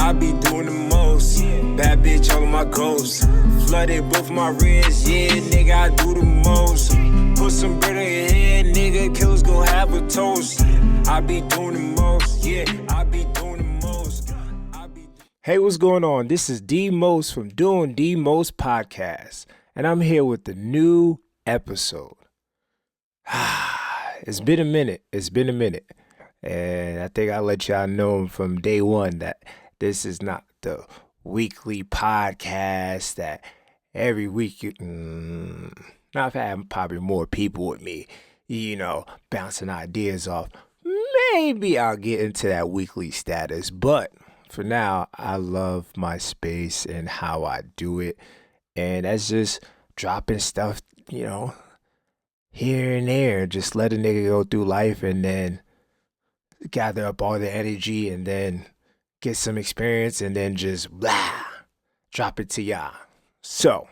I be doing the most. Bad bitch, all of my ghosts. Flooded both my wrists, yeah, nigga, I do the most. Put some bread on your head, nigga, killers gon' have a toast. I be doing the most, yeah, I be doing the most. Hey, what's going on? This is D Most from Doing D Most Podcast, and I'm here with the new episode. It's been a minute. And I think I let y'all know from day one that this is not the weekly podcast that every week now I've had probably more people with me, bouncing ideas off. Maybe I'll get into that weekly status, but for now, I love my space and how I do it. And that's just dropping stuff, here and there. Just let a nigga go through life and then gather up all the energy and then get some experience and then just blah, drop it to y'all. So,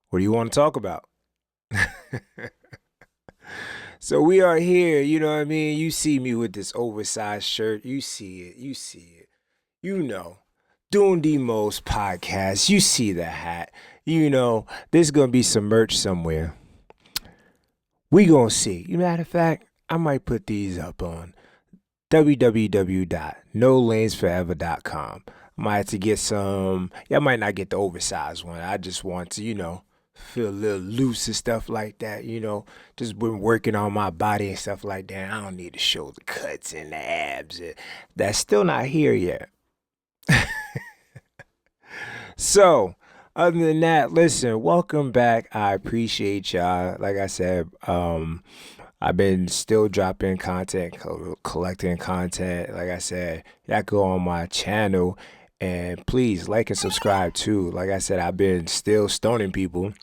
what do you want to talk about? So we are here, you know what I mean? You see me with this oversized shirt. You see it. Doing the Most Podcast. You see the hat. There's going to be some merch somewhere. We going to see. Matter of fact, I might put these up on www.nolanesforever.com. I might have to get some. I might not get the oversized one. I just want to, feel a little loose and stuff like that, just been working on my body and stuff like that. I don't need to show the cuts and the abs. That's still not here yet. So, other than that, listen, welcome back. I appreciate y'all. Like I said, I've been still dropping content, collecting content. Like I said, y'all go on my channel and please like and subscribe too. Like I said, I've been still stoning people.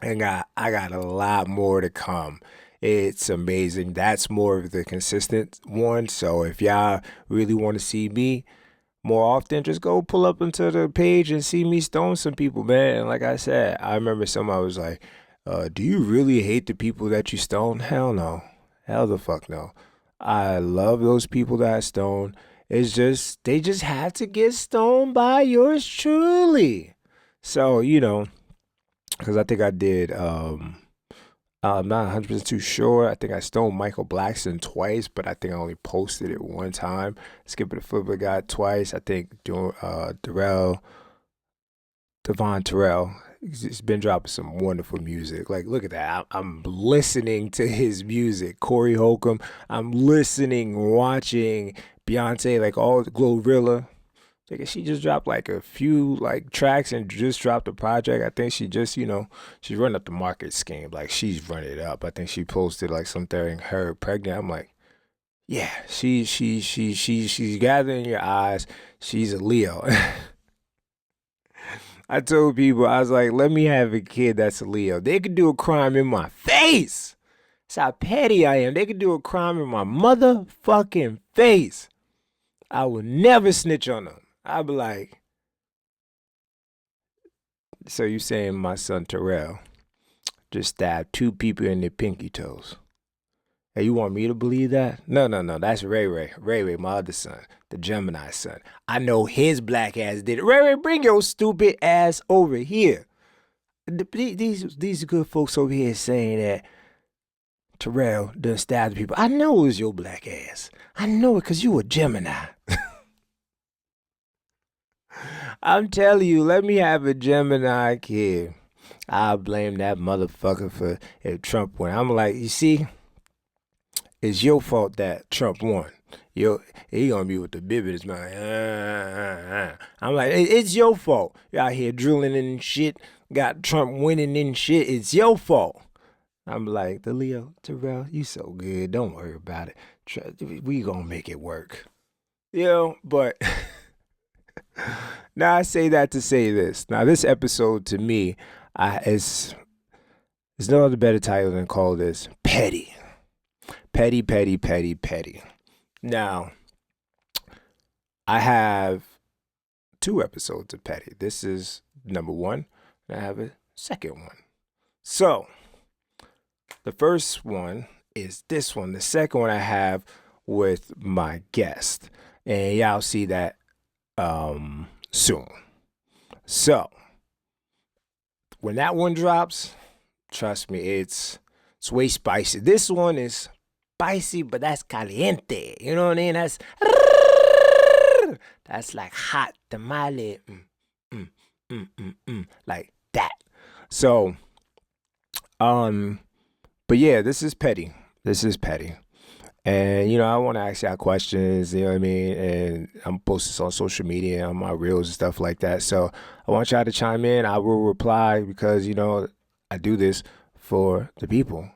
And I got a lot more to come. It's amazing. That's more of the consistent one. So if y'all really want to see me more often, just go pull up into the page and see me stone some people, man. And like I said, I remember somebody was like, do you really hate the people that you stone? Hell no. Hell the fuck no. I love those people that I stone. It's just, they just had to get stoned by yours truly. So, because I think I did, I'm not 100% too sure. I think I stoned Michael Blackson twice, but I think I only posted it one time. Skip It a Flipper got twice. I think Devon Terrell, he's been dropping some wonderful music. Like, look at that. I'm listening to his music. Corey Holcomb, I'm listening, watching Beyonce, like all Glorilla. Like she just dropped like a few tracks and just dropped a project. I think she just, she's running up the market scheme. Like she's running it up. I think she posted like something her pregnant. I'm like, yeah, she's gathering your eyes. She's a Leo. I told people, I was like, let me have a kid that's a Leo. They could do a crime in my face. That's how petty I am. They could do a crime in my motherfucking face. I will never snitch on them. I'd be like, so you saying my son Terrell just stabbed 2 people in their pinky toes? Hey, you want me to believe that? No. That's Ray Ray. Ray Ray, my other son, the Gemini son. I know his black ass did it. Ray Ray, bring your stupid ass over here. These good folks over here saying that Terrell done stabbed people. I know it was your black ass. I know it because you a Gemini. I'm telling you, let me have a Gemini kid. I'll blame that motherfucker for if Trump won. I'm like, you see, it's your fault that Trump won. He gonna be with the bibbits, man. I'm like, it's your fault. You out here drilling and shit, got Trump winning and shit. It's your fault. I'm like, the Leo, Terrell, you so good. Don't worry about it. We gonna make it work. But... Now I say that to say this. Now this episode to me is no other better title than call this Petty. Petty, petty, petty, petty. Now, I have 2 episodes of Petty. This is number 1, and I have a second one. So, the first one is this one. The second one I have with my guest. And y'all see that soon. So when that one drops, trust me, it's way spicy. This one is spicy, but that's caliente. You know what I mean? That's like hot tamale. Like that. So, but yeah, this is petty. And, I want to ask y'all questions, you know what I mean? And I'm posting this on social media, on my reels and stuff like that. So I want y'all to chime in. I will reply because, I do this for the people,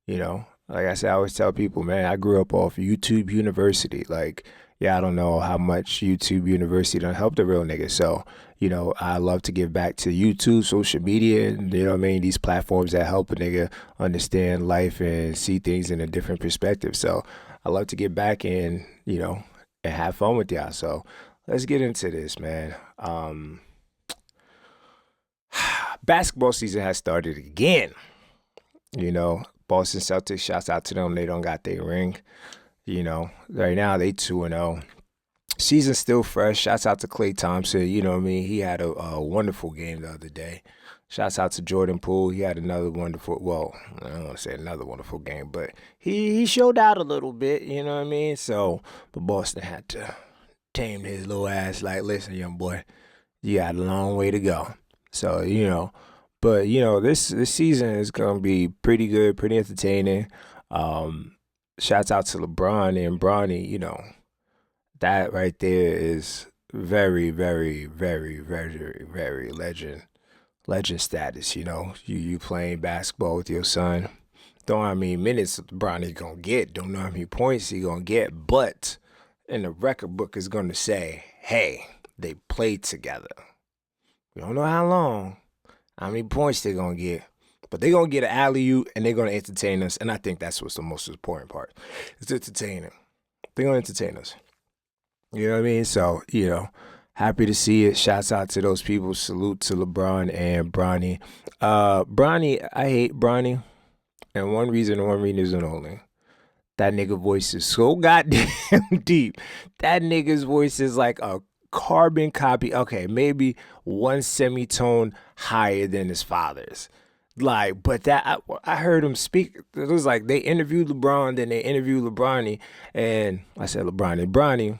Like I said, I always tell people, man, I grew up off YouTube University. Like, I don't know how much YouTube University done help the real niggas. So, I love to give back to YouTube, social media, and, these platforms that help a nigga understand life and see things in a different perspective. So I love to get back and, and have fun with y'all. So let's get into this, man. Basketball season has started again. Boston Celtics, shouts out to them. They don't got their ring. Right now they 2-0. Season's still fresh. Shouts out to Klay Thompson. You know what I mean? He had a wonderful game the other day. Shouts out to Jordan Poole. He had another wonderful, I don't want to say another wonderful game, but he showed out a little bit, you know what I mean? So, but Boston had to tame his little ass like, listen, young boy, you got a long way to go. So, but, this season is going to be pretty good, pretty entertaining. Shouts out to Lebron and Bronny, that right there is very, very, very, very, very legend status, You playing basketball with your son. Don't know how many minutes Bronny gonna get. Don't know how many points he gonna get. But in the record book is gonna say, hey, they played together. We don't know how long, how many points they're gonna get. But they're going to get an alley-oop, and they're going to entertain us. And I think that's what's the most important part. It's entertaining. They're going to entertain us. You know what I mean? So, happy to see it. Shouts out to those people. Salute to LeBron and Bronny. Bronny, I hate Bronny. And one reason isn't only. That nigga voice is so goddamn deep. That nigga's voice is like a carbon copy. Okay, maybe one semitone higher than his father's. Like, but that I heard him speak. It was like they interviewed LeBron, then they interviewed LeBronny, and I said Bronny.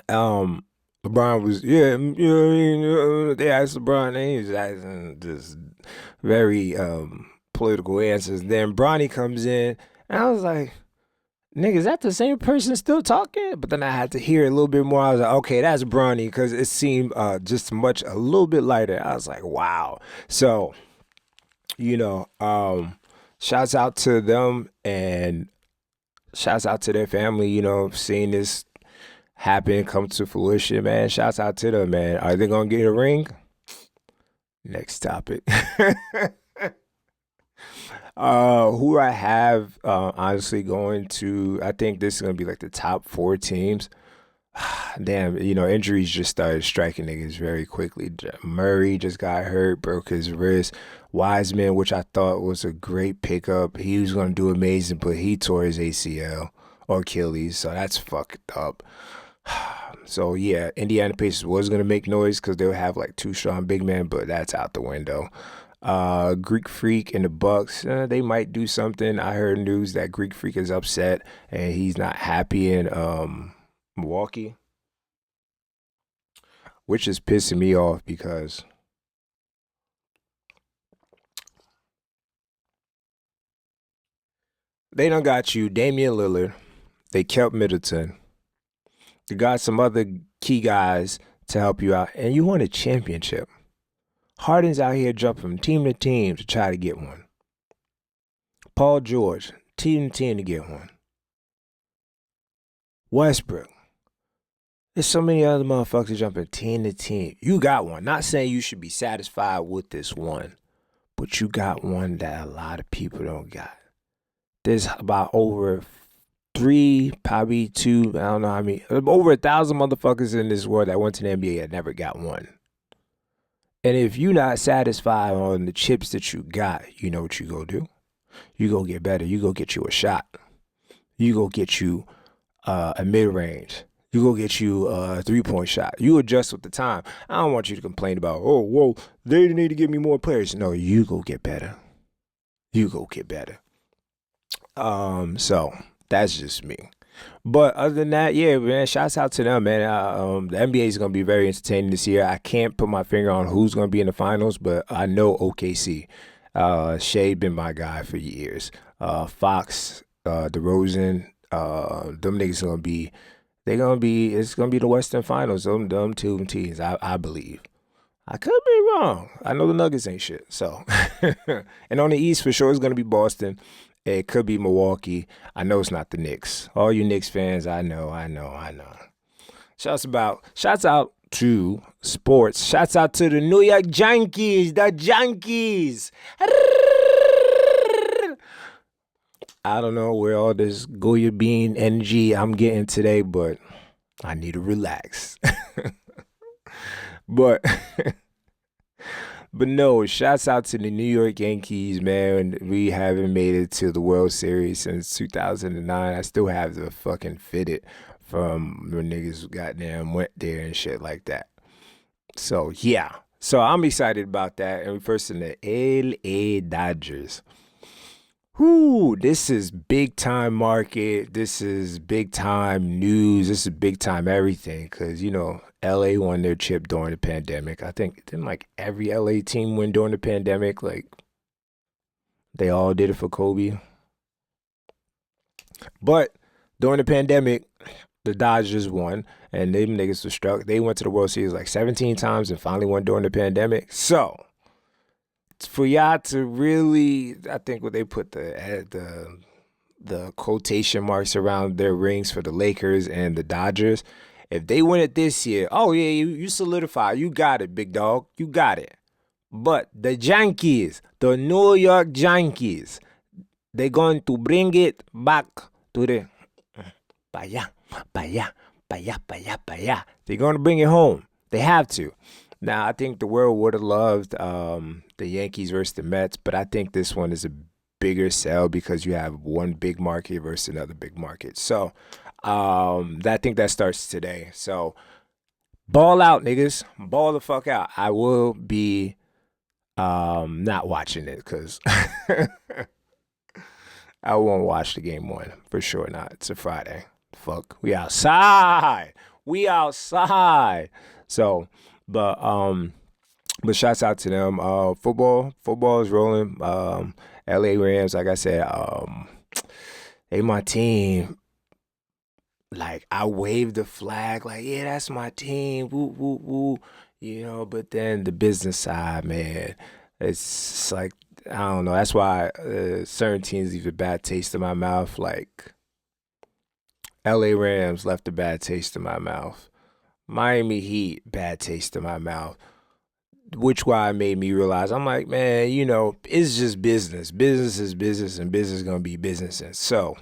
LeBron was they asked LeBron, and he was asking just very political answers. Then Bronny comes in, and I was like, nigga, is that the same person still talking? But then I had to hear a little bit more. I was like, okay, that's Bronny, because it seemed just a little bit lighter. I was like, wow. So. Shouts out to them and shouts out to their family, seeing this happen, come to fruition, man. Shouts out to them, man. Are they going to get a ring? Next topic. Who I have, honestly, going to, I think this is going to be like the top 4 teams. Damn, injuries just started striking niggas very quickly. Murray just got hurt, broke his wrist. Wiseman, which I thought was a great pickup, he was going to do amazing, but he tore his ACL or Achilles, so that's fucked up. So, yeah, Indiana Pacers was going to make noise because they'll have like 2 strong big men, but that's out the window. Greek Freak and the Bucks, they might do something. I heard news that Greek Freak is upset and he's not happy in Milwaukee, which is pissing me off because they done got you Damian Lillard, they kept Middleton, they got some other key guys to help you out, and you won a championship. Harden's out here jumping from team to team to try to get one. Paul George, team to team to get one. Westbrook. There's so many other motherfuckers jumping team to team. You got one. Not saying you should be satisfied with this one, but you got one that a lot of people don't got. There's about over 3, probably 2, I don't know how many, over 1,000 motherfuckers in this world that went to the NBA and never got one. And if you're not satisfied on the chips that you got, you know what you go do? You go get better. You go get you a shot. You go get you a mid-range. You go get you a 3-point shot. You adjust with the time. I don't want you to complain about, oh, whoa, they need to give me more players. No, you go get better. You go get better. So that's just me. But other than that, yeah, man, shouts out to them, man. The NBA is going to be very entertaining this year. I can't put my finger on who's going to be in the finals, but I know OKC. Shea been my guy for years. Fox, DeRozan, them niggas going to be, it's going to be the Western Finals, them two teams, I believe. I could be wrong. I know the Nuggets ain't shit. So, and on the East, for sure, it's going to be Boston. It could be Milwaukee. I know it's not the Knicks. All you Knicks fans, I know. Shouts out to sports. Shouts out to the New York Yankees. The Yankees. I don't know where all this Goya Bean energy I'm getting today, but I need to relax. But no, shouts out to the New York Yankees, man. We haven't made it to the World Series since 2009. I still have the fucking fitted from when niggas goddamn went there and shit like that. So, yeah. So, I'm excited about that. And first in the LA Dodgers. Whoo, this is big time market. This is big time news. This is big time everything. Because, you know, LA won their chip during the pandemic. I think didn't like every LA team win during the pandemic. Like they all did it for Kobe. But during the pandemic, the Dodgers won, and them niggas were struck. They went to the World Series like 17 times and finally won during the pandemic. So for y'all to really, I think what they put the quotation marks around their rings for the Lakers and the Dodgers. If they win it this year, oh yeah, you solidify. You got it, big dog. You got it. But the Yankees, the New York Yankees, they're going to bring it back to the pa allá. They're going to bring it home. They have to. Now, I think the world would have loved the Yankees versus the Mets, but I think this one is a bigger sell because you have one big market versus another big market. So, I think that starts today. So, ball out, niggas. Ball the fuck out. I will be not watching it because I won't watch the game one. For sure not. It's a Friday. Fuck. We outside. So, but shouts out to them. Football is rolling. LA Rams, like I said, they my team. Like I waved the flag, like, yeah, that's my team. Woo, woo, woo. You know, but then the business side, man, it's like, I don't know. That's why certain teams leave a bad taste in my mouth. Like LA Rams left a bad taste in my mouth. Miami Heat, bad taste in my mouth. Which why made me realize, I'm like, man, you know, it's just business. Business is business, and business is going to be business. And so,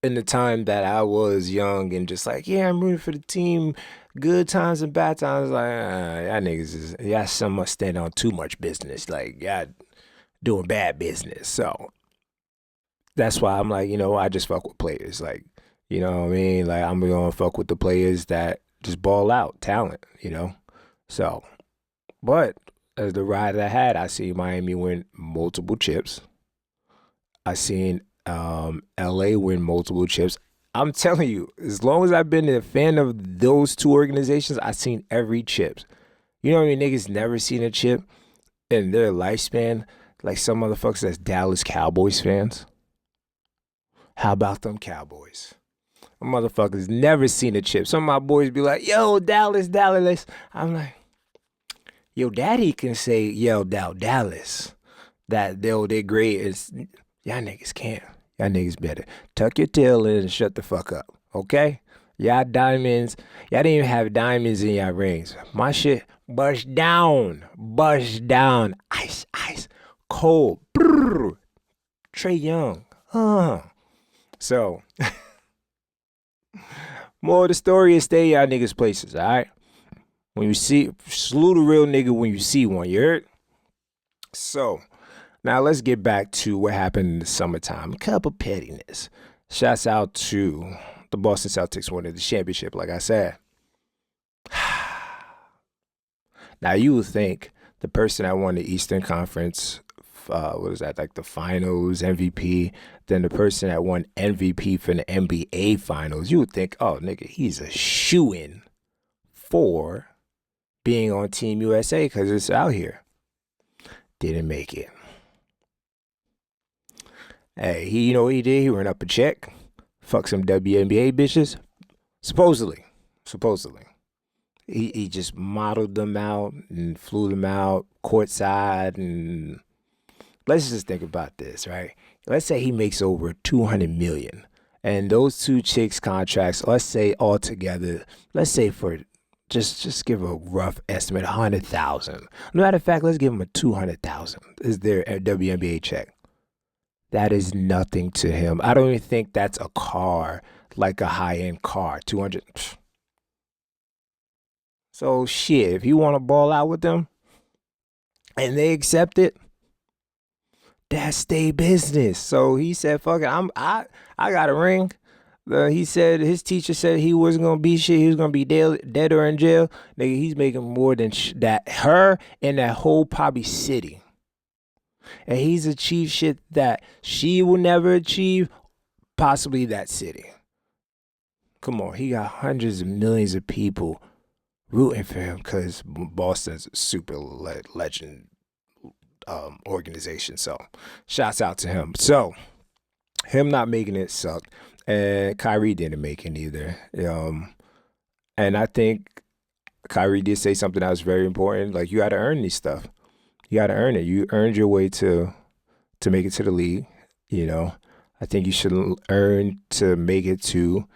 in the time that I was young and just like, yeah, I'm rooting for the team, good times and bad times, like, y'all niggas is, y'all somewhat stand on too much business. Like, y'all doing bad business. So, that's why I'm like, you know, I just fuck with players. Like, you know what I mean? Like, I'm going to fuck with the players that just ball out, talent, you know? So, but as the ride I had, I see Miami win multiple chips. I seen LA win multiple chips. I'm telling you, as long as I've been a fan of those two organizations, I've seen every chip. You know what I mean? Niggas never seen a chip in their lifespan. Like some motherfuckers that's Dallas Cowboys fans. How about them Cowboys? Motherfuckers never seen a chip. Some of my boys be like, yo, Dallas. I'm like, yo, daddy can say yelled out Dallas. That they're great. Y'all niggas can't. Y'all niggas better tuck your tail in and shut the fuck up. Okay? Y'all diamonds. Y'all didn't even have diamonds in y'all rings. My shit bust down. Ice. Cold. Brrr. Trey Young. So, more of the story is stay y'all niggas places, all right? When you see, salute a real nigga when you see one, you heard? So, now let's get back to what happened in the summertime. A couple pettiness. Shouts out to the Boston Celtics wanted the championship, like I said. Now, you would think the person that won the Eastern Conference, what is that, like the finals MVP, then the person that won MVP for the NBA finals, you would think, oh, nigga, he's a shoo-in for being on Team USA because it's out here. Didn't make it. Hey, you know what he did? He ran up a check, fucked some WNBA bitches, supposedly. He just modeled them out and flew them out courtside. And let's just think about this, right? Let's say he makes over $200 million, and those two chicks' contracts, let's say altogether, let's say for just give a rough estimate, $100,000. Matter of fact, let's give him a $200,000 is their WNBA check. That is nothing to him. I don't even think that's a car, like a high-end car. 200. So shit, if you want to ball out with them and they accept it, that's their business. So he said, "Fuck it, I got a ring." He said his teacher said he wasn't gonna be shit. He was gonna be dead or in jail. Nigga, he's making more than that. Her and that whole probably city, and he's achieved shit that she will never achieve. Possibly that city. Come on, he got hundreds of millions of people rooting for him because Boston's a super legend organization. So shouts out to him. So him not making it sucked, and Kyrie didn't make it either. And I think Kyrie did say something that was very important. Like, you got to earn these stuff. You got to earn it. You earned your way to make it to the league. I think you should earn to make it to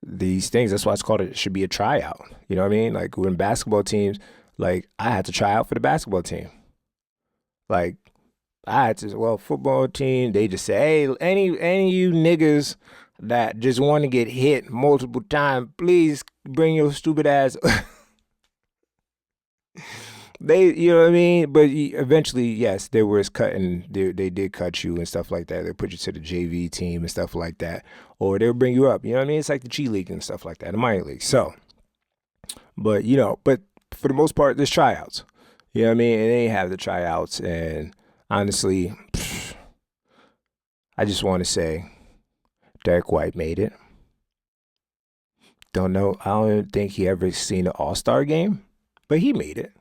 these things. That's why it's called, it should be a tryout. You know what I mean? Like, when basketball teams, like, I had to try out for the basketball team. Like, I had to, football team, they just say, hey, any of you niggas that just want to get hit multiple times, please bring your stupid ass. You know what I mean? But eventually, yes, there was cutting. They did cut you and stuff like that. They put you to the JV team and stuff like that. Or they'll bring you up. You know what I mean? It's like the G League and stuff like that, the minor league. So, but for the most part, there's tryouts. You know what I mean? And they have the tryouts. And honestly, I just want to say, Derek White made it. Don't know. I don't even think he ever seen an All-Star game, but he made it.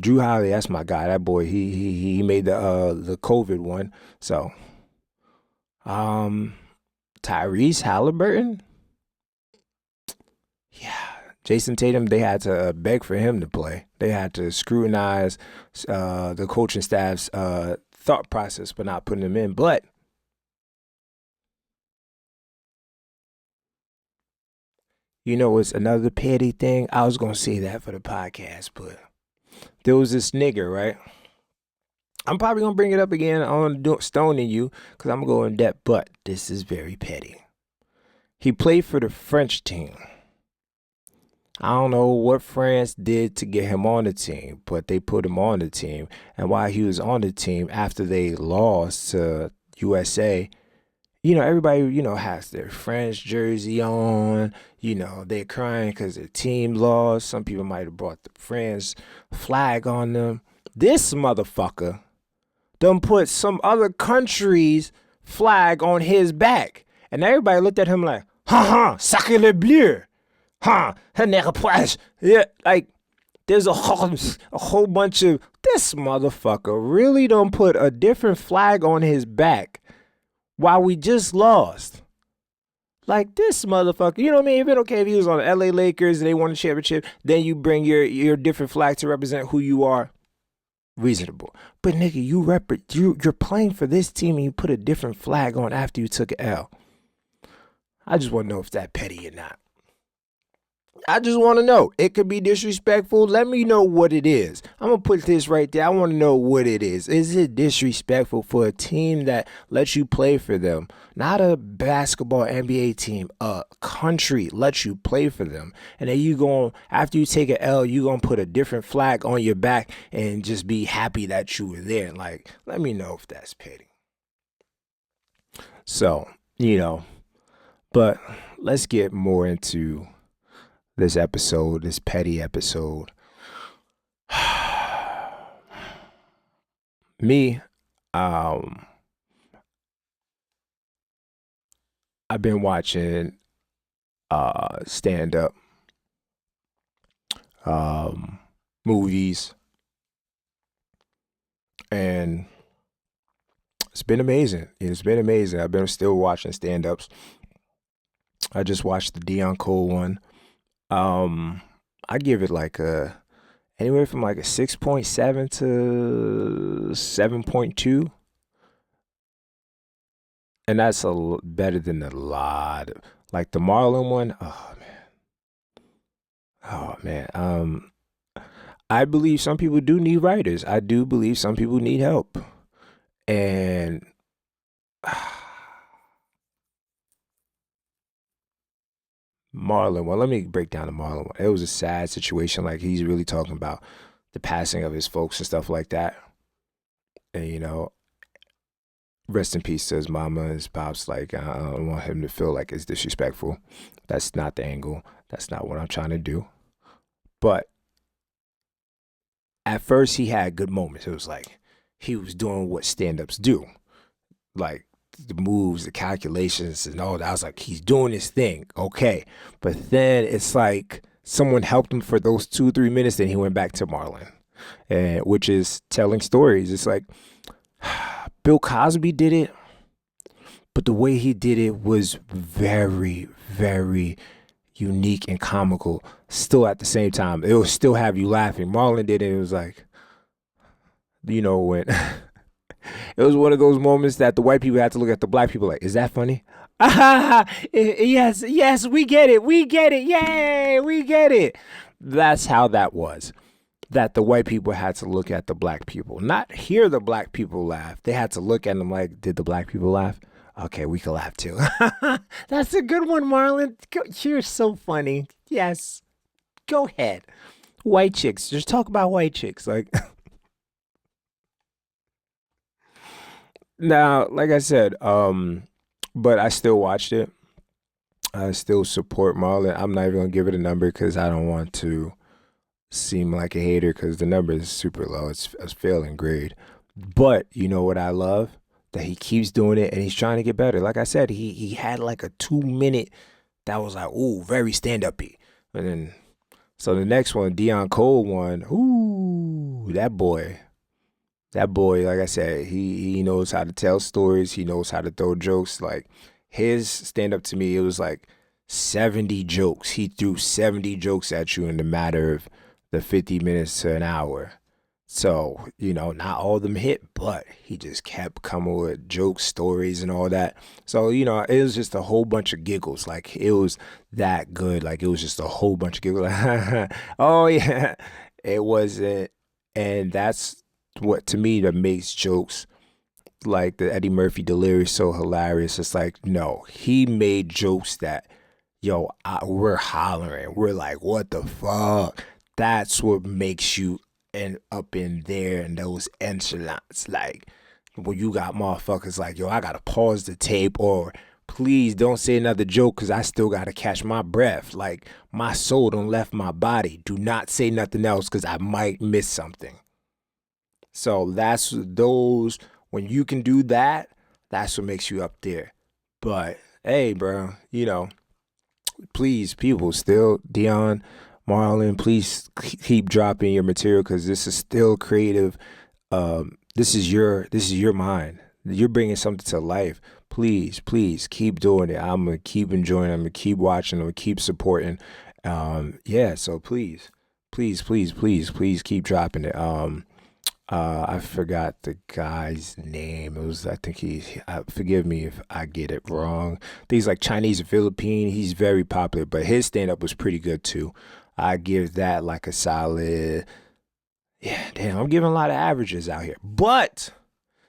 Drew Holiday, that's my guy. That boy, he made the COVID one. So, Tyrese Halliburton, yeah. Jason Tatum, they had to beg for him to play. They had to scrutinize the coaching staff's thought process for not putting him in. But it's another petty thing. I was gonna say that for the podcast, but there was this nigga, right? I'm probably going to bring it up again on Stoning You because I'm going to go in depth, but this is very petty. He played for the French team. I don't know what France did to get him on the team, but they put him on the team. And while he was on the team, after they lost to USA, everybody, has their French jersey on. They're crying because their team lost. Some people might have brought the France flag on them. This motherfucker done put some other country's flag on his back. And everybody looked at him like, sacré le bleu. Yeah, like, there's a whole bunch of, this motherfucker really done put a different flag on his back while we just lost. Like, this motherfucker, you know what I mean? If it's okay if he was on the LA Lakers and they won a championship, then you bring your different flag to represent who you are. Reasonable. But nigga, you're playing for this team and you put a different flag on after you took an L. I just want to know if that's petty or not. I just want to know. It could be disrespectful. Let me know what it is. I'm going to put this right there. I want to know what it is. Is it disrespectful for a team that lets you play for them? Not a basketball NBA team. A country lets you play for them. And then after you take an L, you going to put a different flag on your back and just be happy that you were there. Like, let me know if that's petty. So, But let's get more into this episode, this petty episode. Me, um, I've been watching stand up um movies, and it's been amazing. It's been amazing. I've been still watching stand ups. I just watched the Dion Cole one. Um, I give it like a anywhere from like a 6.7 to 7.2, and that's better than a lot. Like the Marlon one. Oh man. I believe some people do need writers. I do believe some people need help, and Marlon. Well, let me break down the Marlon one. It was a sad situation. Like he's really talking about the passing of his folks and stuff like that. And rest in peace to his mama and his pops. Like I don't want him to feel like it's disrespectful. That's not the angle. That's not what I'm trying to do. But at first, he had good moments. It was like he was doing what stand-ups do, like the moves, the calculations, and all that. I was like, he's doing his thing, okay. But then it's like someone helped him for those 2 3 minutes, then he went back to Marlon, and which is telling stories. It's like Bill Cosby did it, but the way he did it was very, very unique and comical. Still at the same time, it will still have you laughing. Marlon did it. It was like, when it was one of those moments that the white people had to look at the black people like, is that funny? Yes, we get it. Yay, we get it. That's how that was. That the white people had to look at the black people, not hear the black people laugh. They had to look at them like, did the black people laugh? Okay, we can laugh too. That's a good one, Marlon. You're so funny. Yes. Go ahead. White chicks. Just talk about white chicks. Like, now, like I said, but I still watched it. I still support Marlon. I'm not even gonna give it a number because I don't want to seem like a hater because the number is super low. It's a failing grade. But you know what I love? That he keeps doing it and he's trying to get better. Like I said, he had like a 2 minute that was like, ooh, very stand up-y. And then so the next one, Dion Cole one, ooh, that boy, like I said, he knows how to tell stories. He knows how to throw jokes. Like his stand up to me, it was like 70 jokes. He threw 70 jokes at you in the matter of the 50 minutes to an hour. So, not all of them hit, but he just kept coming with jokes, stories, and all that. So, it was just a whole bunch of giggles. Like, it was that good. Like, it was just a whole bunch of giggles. Oh, yeah. It wasn't. And that's what, to me, that makes jokes like the Eddie Murphy delirious so hilarious. It's like, no, he made jokes that, we're hollering. We're like, what the fuck? That's what makes you and up in there and those enchilades, like when you got motherfuckers like, I gotta pause the tape, or please don't say another joke because I still gotta catch my breath, like my soul don't left my body, do not say nothing else because I might miss something. So that's those, when you can do that, that's what makes you up there. But hey, bro, please, people, still Dion, Marlon, please keep dropping your material because this is still creative. This is your mind. You're bringing something to life. Please keep doing it. I'm gonna keep enjoying it. I'm gonna keep watching. I'm gonna keep supporting. Yeah. So please keep dropping it. I forgot the guy's name. It was, I think forgive me if I get it wrong. He's like Chinese or Philippine. He's very popular, but his stand up was pretty good too. I give that like a solid, yeah, damn, I'm giving a lot of averages out here. But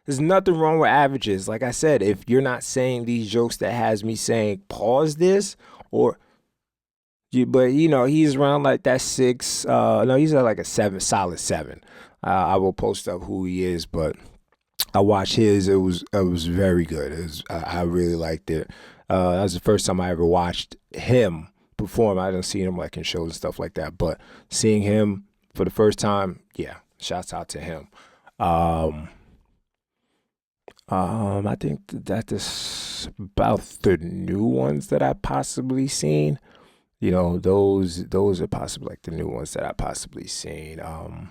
there's nothing wrong with averages. Like I said, if you're not saying these jokes that has me saying pause this, or but he's around like that 6, no, he's at like a 7, solid 7. I will post up who he is, but I watched his. It was very good. I really liked it. That was the first time I ever watched him perform. I didn't see him like in shows and stuff like that, but seeing him for the first time, yeah, shouts out to him. Um, I think that is about the new ones that I possibly seen. Those are possibly like the new ones that I possibly seen. And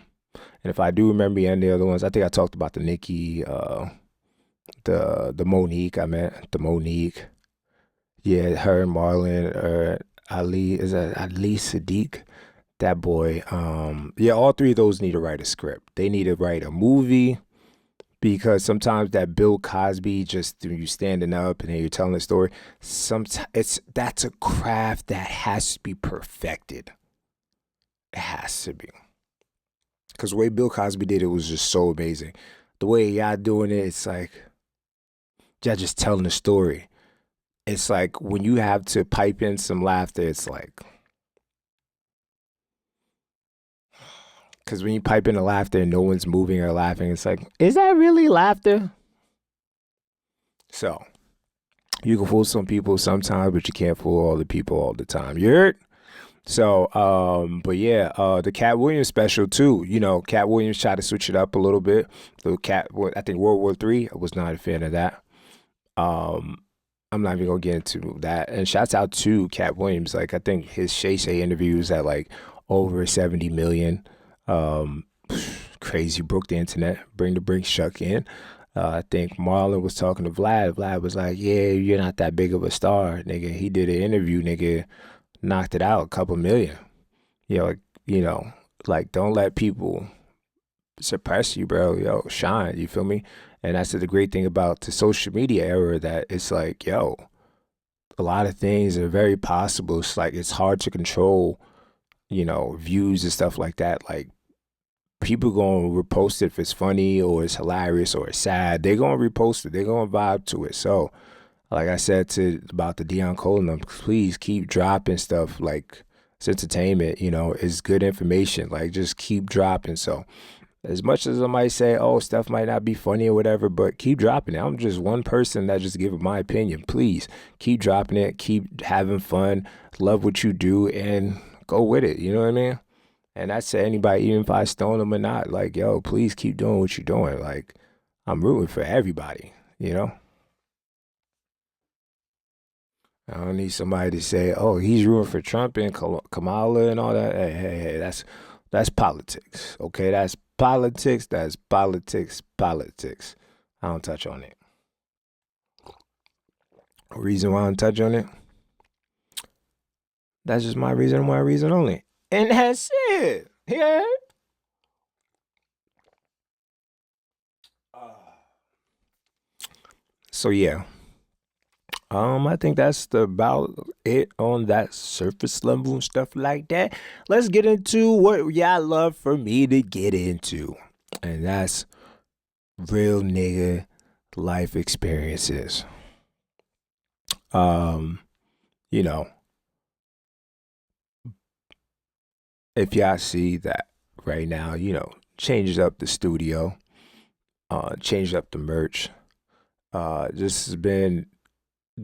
if I do remember any of the other ones, I think I talked about the Nicki, the Monique. I meant the Monique. Yeah, her and Marlon, Ali, is that Ali Sadiq? That boy. Yeah, all three of those need to write a script. They need to write a movie because sometimes that Bill Cosby, just through you standing up and then you're telling a story, sometimes that's a craft that has to be perfected. It has to be. Because the way Bill Cosby did it was just so amazing. The way y'all doing it, it's like y'all just telling a story. It's like when you have to pipe in some laughter, it's like, because when you pipe in the laughter and no one's moving or laughing, it's like, is that really laughter? So you can fool some people sometimes, but you can't fool all the people all the time. You heard? So, but yeah, the Cat Williams special too. Cat Williams tried to switch it up a little bit. I think World War III. I was not a fan of that. Um, I'm not even gonna get into that. And shouts out to Cat Williams. Like I think his Shay Shay interviews at like over 70 million. Um, Crazy, broke the internet. Bring the brink shuck in. I think Marlon was talking to Vlad. Vlad was like, "Yeah, you're not that big of a star, nigga." He did an interview, nigga, knocked it out, a couple million. Like, like don't let people suppress you, bro. Shine. You feel me? And that's the great thing about the social media era, that it's like, a lot of things are very possible. It's like it's hard to control, views and stuff like that. Like people gonna repost it if it's funny or it's hilarious or it's sad. They're gonna repost it. They're gonna vibe to it. So, like I said about the Deion Cole and them, please keep dropping stuff. Like it's entertainment. It's good information. Like just keep dropping. So as much as I might say, oh, stuff might not be funny or whatever, but keep dropping it. I'm just one person that just give my opinion. Please keep dropping it. Keep having fun. Love what you do and go with it. You know what I mean? And that's to anybody, even if I stone them or not. Like, please keep doing what you're doing. Like, I'm rooting for everybody. I don't need somebody to say, "Oh, he's rooting for Trump and Kamala and all that." Hey, that's politics. Okay, that's politics. That's politics. Politics. I don't touch on it. Reason why I don't touch on it? That's just my reason. My reason only. And that's it. Yeah. So yeah. I think that's about it on that surface level and stuff like that. Let's get into what y'all love for me to get into. And that's real nigga life experiences. You know, if y'all see that right now, changes up the studio, changed up the merch. Just has been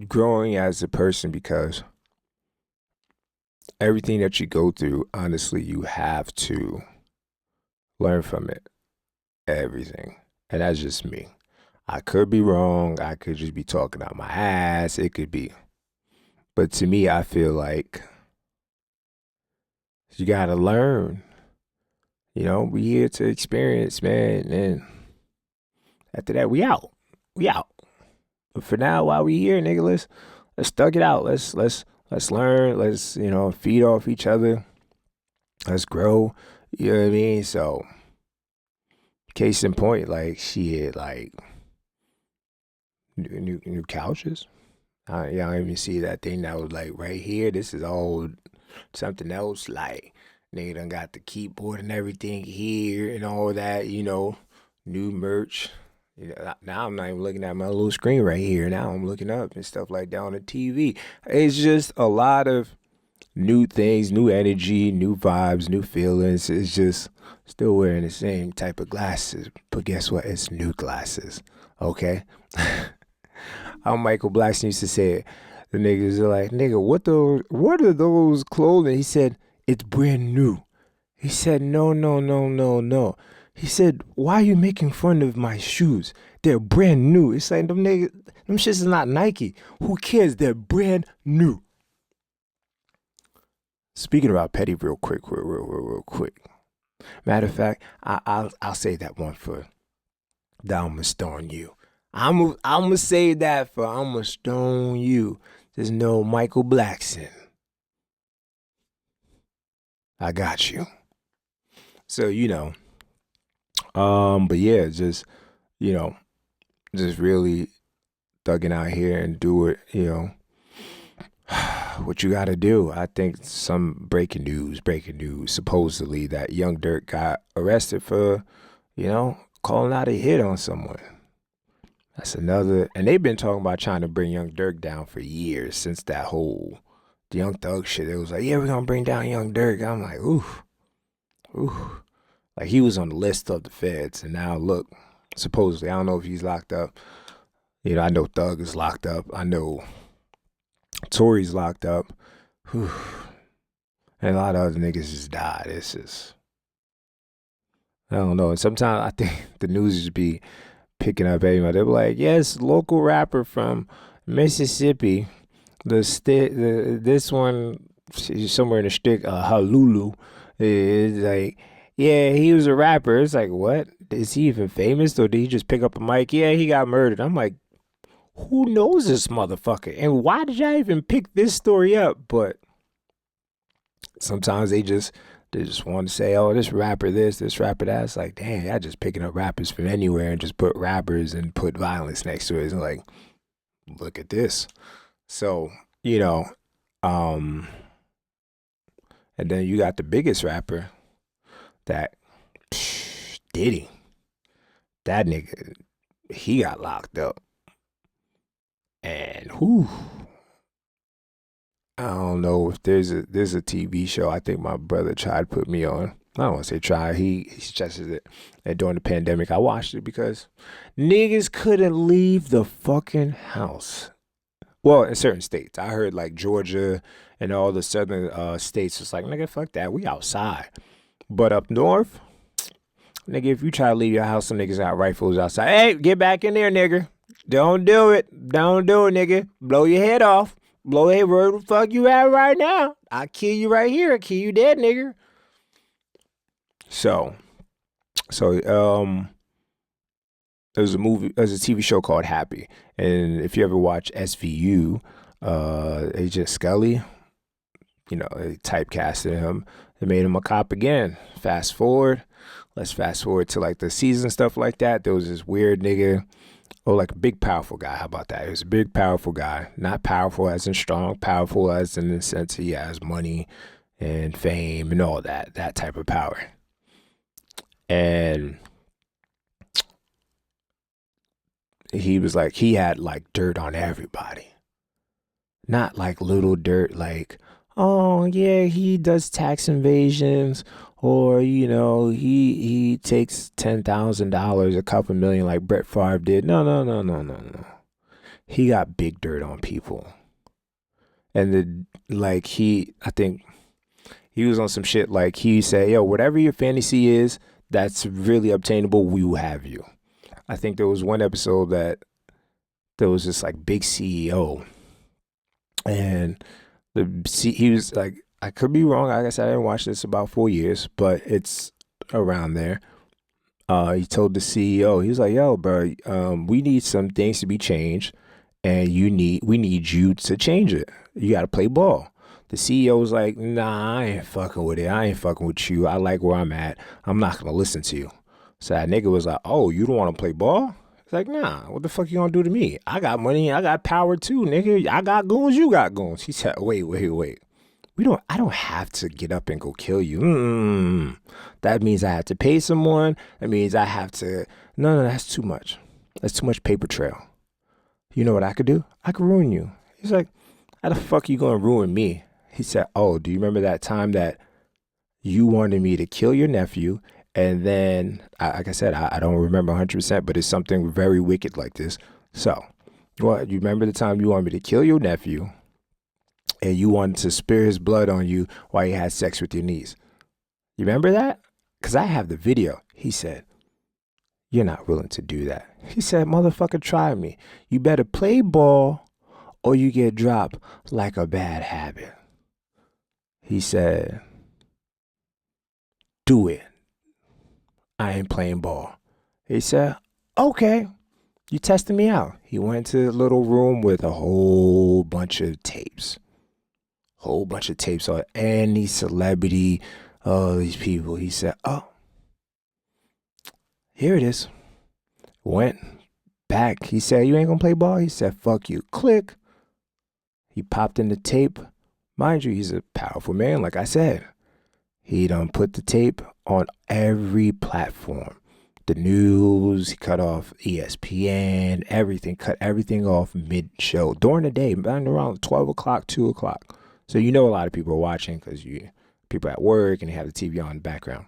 growing as a person because everything that you go through, honestly, you have to learn from it. Everything. And that's just me. I could be wrong. I could just be talking out my ass. It could be. But to me, I feel like you got to learn. We here to experience, man. And after that, we out. We out. But for now, while we here, nigga, let's thug it out. Let's learn. Let's, feed off each other. Let's grow. You know what I mean? So, case in point, like shit, like new couches. Y'all don't even see that thing that was like right here. This is all something else. Like nigga done got the keyboard and everything here and all that. New merch. Now I'm not even looking at my little screen right here. Now I'm looking up and stuff like that on the TV. It's just a lot of new things, new energy, new vibes, new feelings. It's just still wearing the same type of glasses, but guess what? It's new glasses. Okay. How Michael Blackson used to say it. The niggas are like, nigga, what are those clothing? He said, it's brand new. He said, no, no, no, no, no. He said, why are you making fun of my shoes? They're brand new. It's like, them niggas, them shits is not Nike. Who cares? They're brand new. Speaking about petty real quick. Matter of fact, I'll say that one for that I'ma stone you. I'ma say that for I'ma stone you. There's no Michael Blackson. I got you. So, but yeah, just, just really thugging out here and do it, what you gotta do. I think some breaking news, supposedly that Young Dirt got arrested for, calling out a hit on someone. That's another, and they've been talking about trying to bring Young Dirk down for years since that whole the Young Thug shit. It was like, yeah, we're gonna bring down Young Dirk. I'm like, ooh. Like he was on the list of the feds, and now look, supposedly, I don't know if he's locked up. I know Thug is locked up. I know Tory's locked up. Whew. And a lot of other niggas just died. It's just, I don't know. And sometimes I think the news just be picking up everybody. They're like, yes, local rapper from Mississippi. This one somewhere in the stick, Halulu, is like, yeah, he was a rapper. It's like, what? Is he even famous? Or did he just pick up a mic? Yeah, he got murdered. I'm like, who knows this motherfucker? And why did y'all even pick this story up? But sometimes they just want to say, oh, this rapper this rapper that. It's like, damn, y'all just picking up rappers from anywhere and just put rappers and put violence next to it. It's like, look at this. So, and then you got the biggest rapper, that Diddy. That nigga, he got locked up. And I don't know if there's a TV show I think my brother tried to put me on. I don't want to say try. He suggested it. And during the pandemic, I watched it because niggas couldn't leave the fucking house. Well, in certain states. I heard like Georgia and all the southern states was like, nigga, fuck that. We outside. But up north, nigga, if you try to leave your house, some niggas got rifles outside. Hey, get back in there, nigga. Don't do it. Don't do it, nigga. Blow your head off. Blow your head where the fuck you at right now. I'll kill you right here. I'll kill you dead, nigga. So, there's a TV show called Happy. And if you ever watch SVU, Agent Scully, they typecasted him. They made him a cop again. Let's fast forward to like the season stuff like that. There was this weird nigga, like a big powerful guy. How about that? He was a big powerful guy. Not powerful as in strong, powerful as in the sense he has money and fame and all that type of power. And he was like, he had like dirt on everybody. Not like little dirt, like, oh yeah, he does tax invasions, or he takes $10,000, a couple million, like Brett Favre did. No. He got big dirt on people, and I think he was on some shit like he said, yo, whatever your fantasy is, that's really obtainable. We will have you. I think there was one episode that there was this like big CEO, and he was like, I could be wrong. Like I said, I didn't watch this about 4 years, but it's around there. He told the CEO, he was like, yo, bro, we need some things to be changed, and we need you to change it. You got to play ball. The CEO was like, nah, I ain't fucking with it. I ain't fucking with you. I like where I'm at. I'm not going to listen to you. So that nigga was like, oh, you don't want to play ball? It's like, nah, what the fuck you gonna do to me? I got money, I got power too, nigga. I got goons, you got goons. He said, wait. I don't have to get up and go kill you. That means I have to pay someone. That means I have to, no, that's too much. That's too much paper trail. You know what I could do? I could ruin you. He's like, how the fuck you gonna ruin me? He said, oh, do you remember that time that you wanted me to kill your nephew? And then, like I said, I don't remember 100%, but it's something very wicked like this. So, you remember the time you wanted me to kill your nephew, and you wanted to spill his blood on you while he had sex with your niece. You remember that? Because I have the video. He said, you're not willing to do that. He said, motherfucker, try me. You better play ball or you get dropped like a bad habit. He said, do it. I ain't playing ball. He said, okay, you testing me out. He went to a little room with a whole bunch of tapes. Whole bunch of tapes on any celebrity, all these people. He said, oh, here it is. Went back. He said, you ain't gonna play ball? He said, fuck you. Click. He popped in the tape. Mind you, he's a powerful man, like I said. He done put the tape on every platform. The news, he cut off ESPN, everything, cut everything off mid-show. During the day, around 12 o'clock, 2 o'clock. So you know a lot of people are watching because people at work and they have the TV on in the background.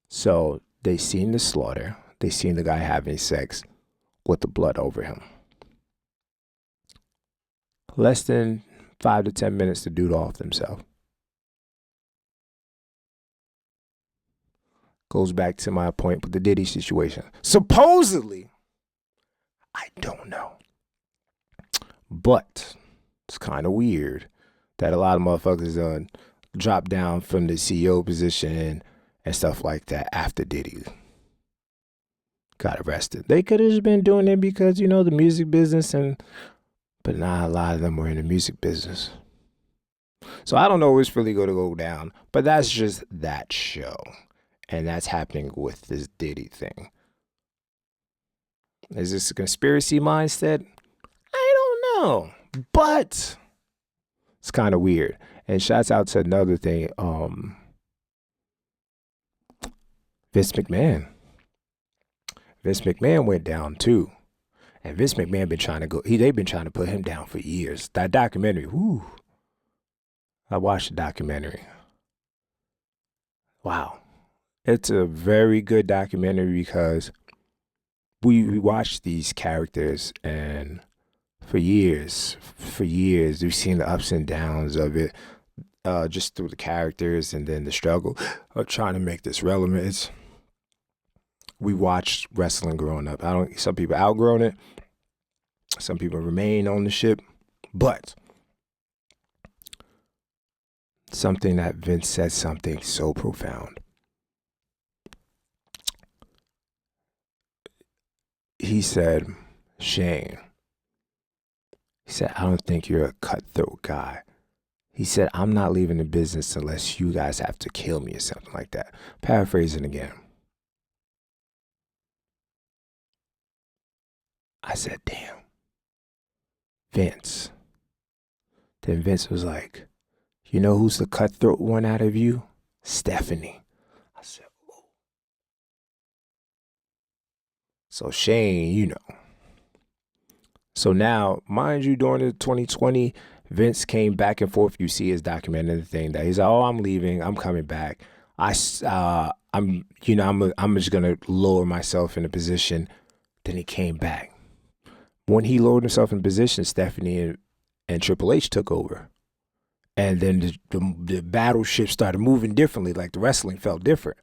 So they seen the slaughter. They seen the guy having sex with the blood over him. Less than 5 to 10 minutes to do it off themselves. Goes back to my point with the Diddy situation. Supposedly, I don't know. But it's kind of weird that a lot of motherfuckers drop down from the CEO position and stuff like that after Diddy got arrested. They could have just been doing it because, the music business, but not a lot of them were in the music business. So I don't know what's really going to go down, but that's just that show. And that's happening with this Diddy thing. Is this a conspiracy mindset? I don't know. But it's kind of weird. And shouts out to another thing. Vince McMahon. Vince McMahon went down too. And Vince McMahon been trying to go. They've been trying to put him down for years. That documentary. Whoo. I watched the documentary. Wow. It's a very good documentary because we watched these characters and for years, we've seen the ups and downs of it, just through the characters and then the struggle of trying to make this relevant. We watched wrestling growing up. Some people outgrown it. Some people remain on the ship, but something that Vince said something so profound. He said, Shane, he said, I don't think you're a cutthroat guy. He said, I'm not leaving the business unless you guys have to kill me or something like that. Paraphrasing again. I said, damn. Vince. Then Vince was like, you know who's the cutthroat one out of you? Stephanie. I said, oh. So Shane, So now, mind you, during the 2020, Vince came back and forth. You see his documentary thing that he's like, oh, I'm leaving. I'm coming back. I'm just gonna lower myself in a position. Then he came back. When he lowered himself in position, Stephanie and Triple H took over. And then the battleship started moving differently, like the wrestling felt different.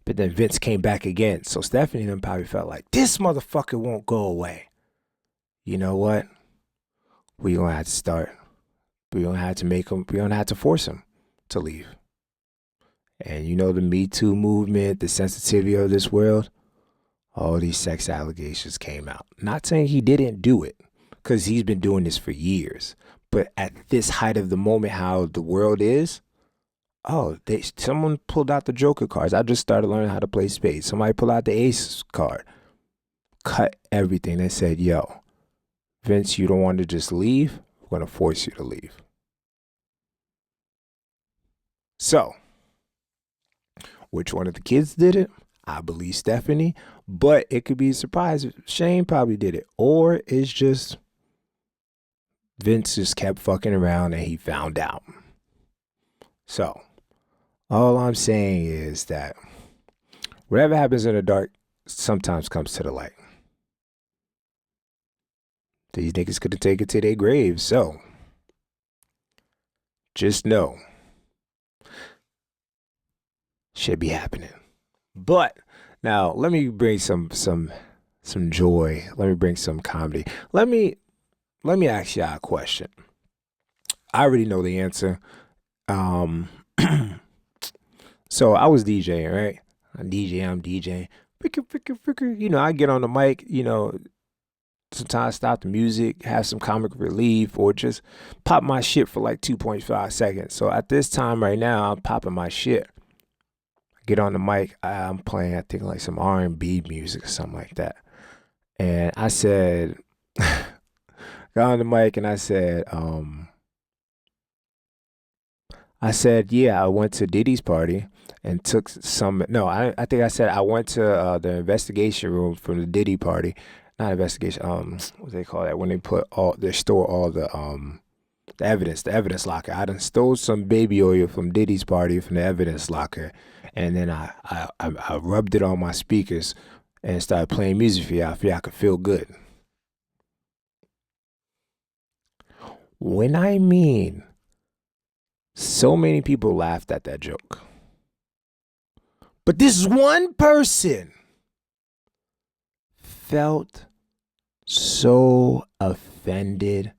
But then Vince came back again. So Stephanie and them probably felt like, this motherfucker won't go away. You know what? We're going to have to start. We're going to have to force him to leave. And the Me Too movement, the sensitivity of this world, all these sex allegations came out. Not saying he didn't do it, because he's been doing this for years. But at this height of the moment, how the world is, someone pulled out the Joker cards. I just started learning how to play spades. Somebody pulled out the Ace card. Cut everything. They said, yo, Vince, you don't want to just leave? We're going to force you to leave. So, which one of the kids did it? I believe Stephanie. But it could be a surprise if Shane probably did it. Or it's just Vince just kept fucking around and he found out. So, all I'm saying is that whatever happens in the dark sometimes comes to the light. These niggas could have taken it to their graves. So, just know shit be happening. But now let me bring some joy. Let me bring some comedy. Let me ask y'all a question. I already know the answer. Um so I was DJing, right? I'm DJing. You know, I get on the mic, you know, sometimes stop the music, have some comic relief, or just pop my shit for like 2.5 seconds. So at this time right now, I'm popping my shit. Get on the mic, I'm playing, I think like some R&B music or something like that. And I said, got on the mic and I said, yeah, I went to Diddy's party and took some. No, I think I said I went to the investigation room from the Diddy party. Not investigation. What do they call that when they store all the evidence locker. I done stole some baby oil from Diddy's party from the evidence locker, and then I rubbed it on my speakers and started playing music for y'all. For y'all could feel good. When I mean, so many people laughed at that joke. But this one person felt so offended.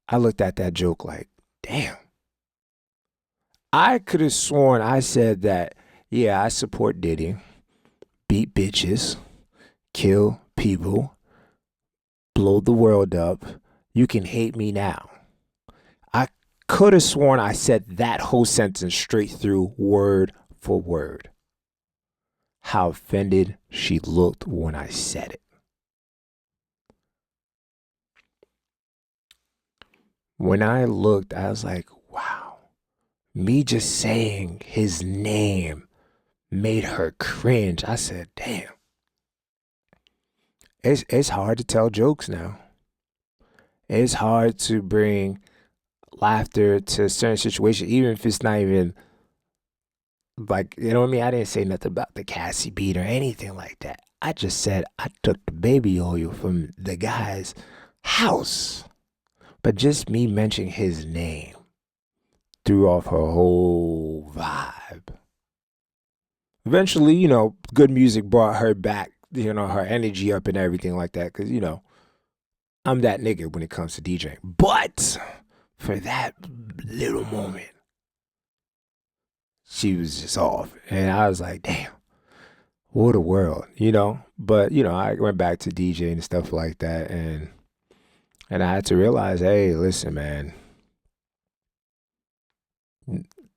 I looked at that joke like, damn. I could have sworn I said that, yeah, I support Diddy, beat bitches, kill people, blow the world up. You can hate me now. I could have sworn I said that whole sentence straight through, word for word. How offended she looked when I said it. When I looked, I was like, wow. Me just saying his name made her cringe. I said, damn. It's hard to tell jokes now. It's hard to bring laughter to a certain situation, even if it's not even like, you know what I mean? I didn't say nothing about the Cassie beat or anything like that. I just said I took the baby oil from the guy's house. But just me mentioning his name threw off her whole vibe. Eventually, you know, good music brought her back, you know, her energy up and everything like that. Because, you know, I'm that nigga when it comes to DJing. But for that little moment, she was just off. And I was like, damn, what a world, you know? But, you know, I went back to DJing and stuff like that. And I had to realize, hey, listen, man,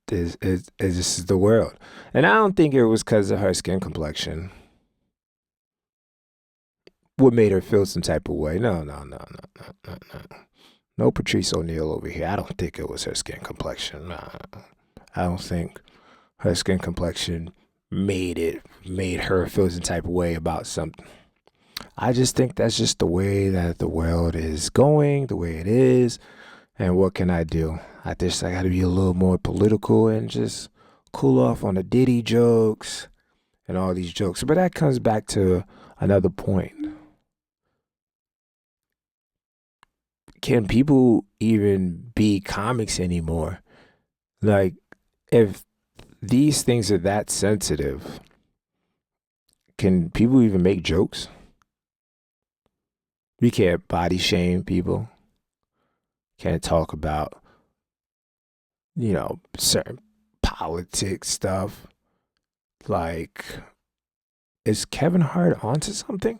this is the world. And I don't think it was because of her skin complexion. What made her feel some type of way? No. No Patrice O'Neal over here. I don't think it was her skin complexion. Nah. I don't think her skin complexion made her feel some type of way about something. I just think that's just the way that the world is going, the way it is. And what can I do? I got to be a little more political and just cool off on the Diddy jokes and all these jokes. But that comes back to another point. Can people even be comics anymore? Like, if these things are that sensitive, can people even make jokes? We can't body shame people. Can't talk about, you know, certain politics stuff. Like, is Kevin Hart onto something?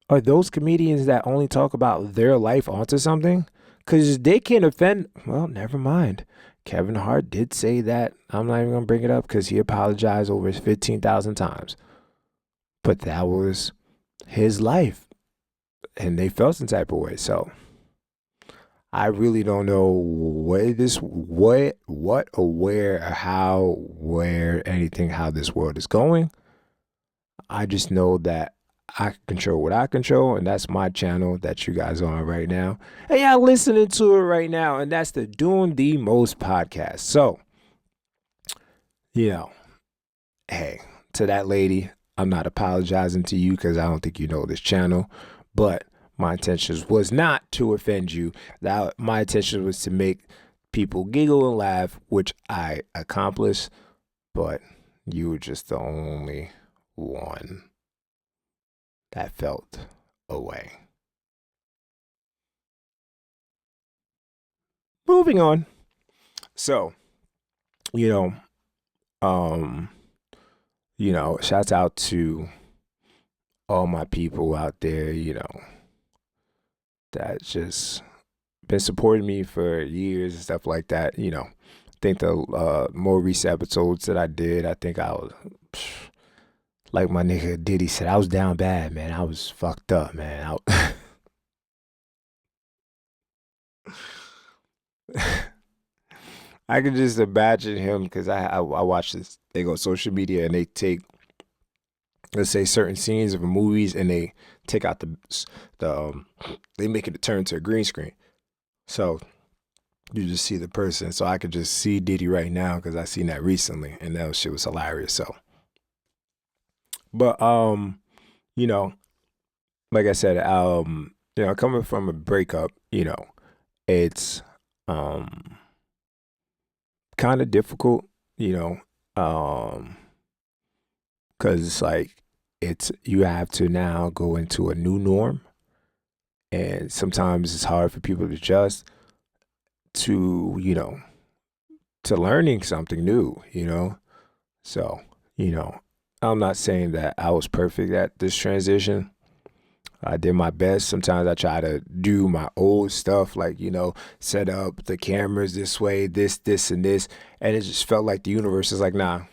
Are those comedians that only talk about their life onto something? Because they can't offend. Well, never mind. Kevin Hart did say that. I'm not even going to bring it up because he apologized over 15,000 times. But that was his life. And they felt some type of way. So I really don't know what or where or how, where, anything, how this world is going. I just know that I control what I control, and that's my channel that you guys are on right now. And y'all listening to it right now, and that's the Doing the Most podcast. So, you know, hey, to that lady, I'm not apologizing to you because I don't think you know this channel, but my intentions was not to offend you. My intention was to make people giggle and laugh, which I accomplished, but you were just the only one that felt away. Moving on. So, you know, um, shouts out to all my people out there, that just been supporting me for years and stuff like that. I think the more recent episodes that I did, I think I was like my nigga Diddy said, I was down bad, man. I was fucked up, man. I can just imagine him because I watch this. They go social media and they take, let's say, certain scenes of movies and they take out they make it turn to a green screen. So you just see the person. So I could just see Diddy right now because I seen that recently and that shit was hilarious. So, but you know, like I said, coming from a breakup, it's kind of difficult, because it's like you have to now go into a new norm, and sometimes it's hard for people to adjust to to learning something new, So, I'm not saying that I was perfect at this transition. I did my best. Sometimes I try to do my old stuff, like, set up the cameras this way, this, and this. And it just felt like the universe is like, nah,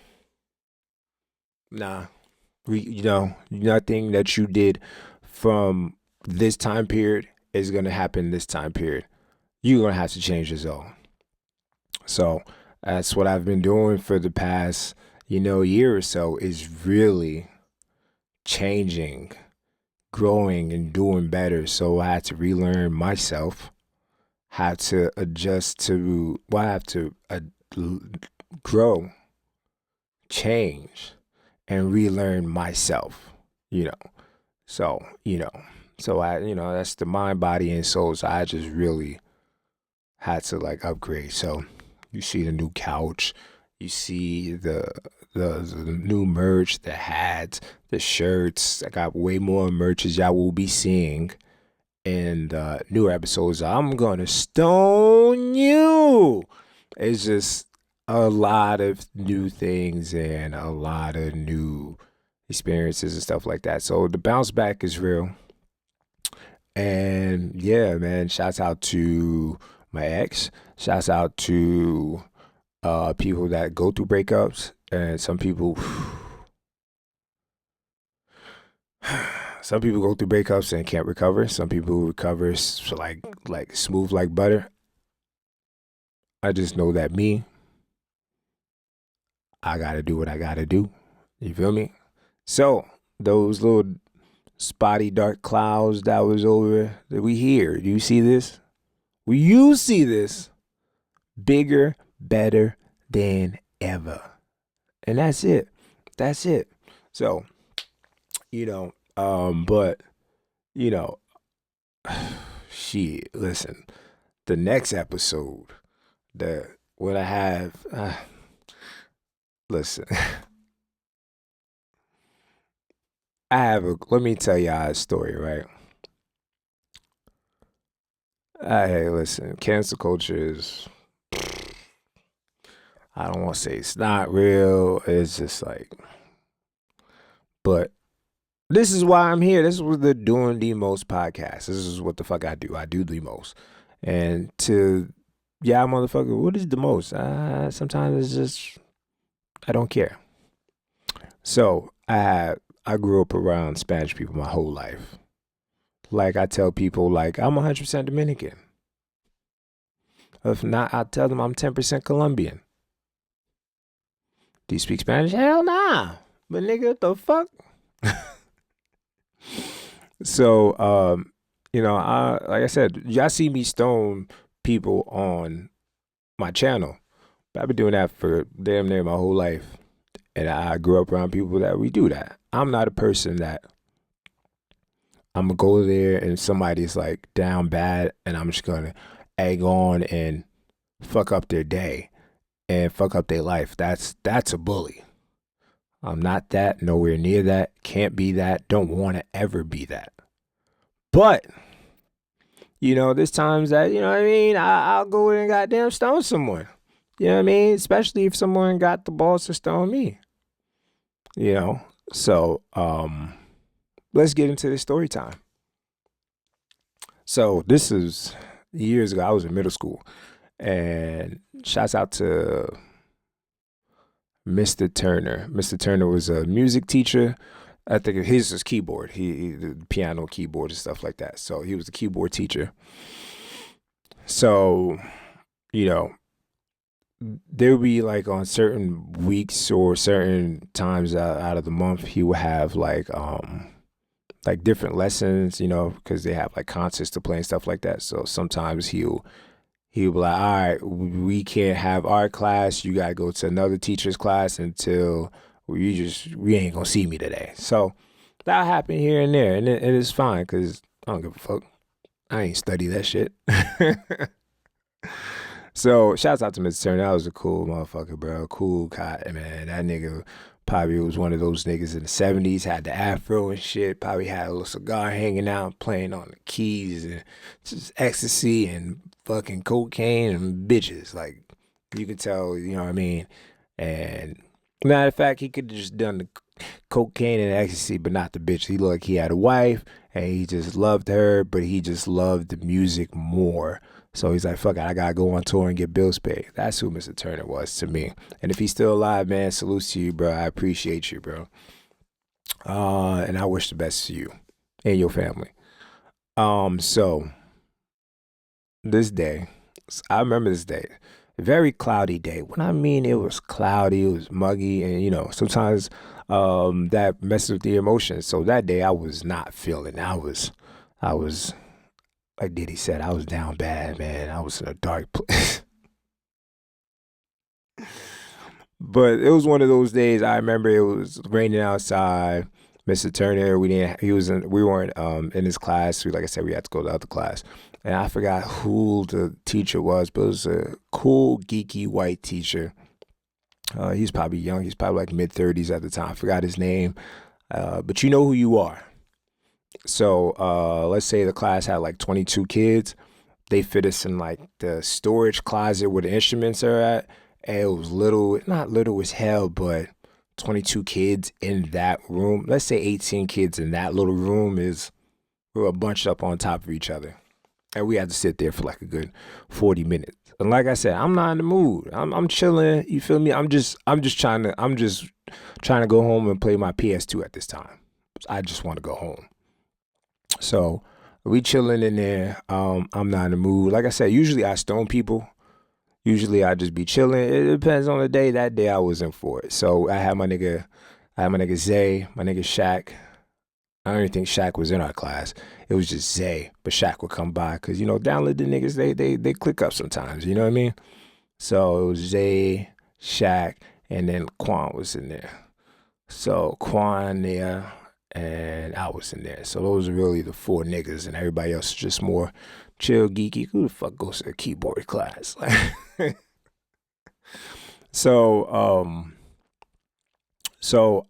nothing that you did from this time period is going to happen this time period. You're going to have to change your zone. So that's what I've been doing for the past, year or so, is really changing, growing, and doing better. So I had to relearn myself, had to adjust to, I have to grow, change, and relearn myself, So, that's the mind, body, and soul. So I just really had to like upgrade. So you see the new couch, you see the new merch, the hats, the shirts. I got way more merch as y'all will be seeing in the newer episodes. I'm gonna stone you. It's just a lot of new things and a lot of new experiences and stuff like that. So the bounce back is real. And yeah, man, shouts out to my ex. Shouts out to people that go through breakups, and some people go through breakups and can't recover. Some people recover like smooth like butter. I just know that I gotta do what I gotta do. You feel me? So those little spotty dark clouds that was over that we hear. Do you see this? Will you see this? Bigger, better than ever. And that's it. That's it. So, but, shit, listen, the next episode, when I have, listen, let me tell y'all a story, right? Hey, listen, cancel culture is, I don't want to say it's not real. It's just like, but this is why I'm here. This is the Doing the Most podcast. This is what the fuck I do. I do the most. And motherfucker, what is the most? Sometimes it's just, I don't care. So I grew up around Spanish people my whole life. Like I tell people, like I'm 100% Dominican. If not, I tell them I'm 10% Colombian. Do you speak Spanish? Hell nah. But nigga, what the fuck? So, like I said, y'all see me stone people on my channel. But I've been doing that for damn near my whole life. And I grew up around people that we do that. I'm not a person that I'm going to go there and somebody's like down bad and I'm just going to egg on and fuck up their day and fuck up their life. That's a bully. I'm not that, nowhere near that, can't be that, don't want to ever be that. But, there's times that, what I mean, I'll go in and goddamn stone someone. You know what I mean? Especially if someone got the balls to stone me. You know? So, let's get into the story time. So, this is years ago. I was in middle school. And shouts out to Mr. Turner. Mr. Turner was a music teacher. I think his was keyboard. He the piano, keyboard, and stuff like that. So he was a keyboard teacher. So, you know, there would be like on certain weeks or certain times out of the month, he would have like different lessons, because they have like concerts to play and stuff like that. So sometimes he'll be like, all right, we can't have our class. You gotta go to another teacher's class until we ain't gonna see me today. So that happened here and there, and it's fine because I don't give a fuck. I ain't study that shit. So shouts out to Mr. Turner. That was a cool motherfucker, bro. Cool guy, man. That nigga probably was one of those niggas in the 70s, had the afro and shit, probably had a little cigar hanging out, playing on the keys and just ecstasy and fucking cocaine and bitches. Like, you could tell, you know what I mean? And matter of fact, he could have just done the cocaine and ecstasy, but not the bitch. He looked like he had a wife and he just loved her, but he just loved the music more. So he's like, fuck it, I gotta go on tour and get bills paid. That's who Mr. Turner was to me. And if he's still alive, man, salutes to you, bro. I appreciate you, bro. And I wish the best to you and your family. So this day, I remember this day, a very cloudy day. When I mean it was cloudy, it was muggy, and sometimes that messes with the emotions. So that day I was not feeling. I was like Diddy said, I was down bad, man. I was in a dark place. But it was one of those days. I remember it was raining outside. Mr. Turner, we weren't in his class. Like I said, we had to go to the other class. And I forgot who the teacher was, but it was a cool, geeky white teacher. He's probably young. He's probably like mid-30s at the time. I forgot his name. But you know who you are. So let's say the class had like 22 kids. They fit us in like the storage closet where the instruments are at. And it was not little as hell, but 22 kids in that room. Let's say 18 kids in that little room we were bunched up on top of each other. And we had to sit there for like a good 40 minutes. And like I said, I'm not in the mood. I'm chilling. You feel me? I'm just trying to go home and play my PS2 at this time. I just want to go home. So we chilling in there. I'm not in the mood. Like I said, usually I stone people. Usually I just be chilling. It depends on the day. That day I wasn't for it. So I had my nigga Zay, my nigga Shaq. I don't even think Shaq was in our class. It was just Zay, but Shaq would come by because download the niggas they click up sometimes. You know what I mean? So it was Zay, Shaq, and then Quan was in there. So Quan there, and I was in there. So those are really the four niggas, and everybody else is just more chill, geeky. Who the fuck goes to a keyboard class? So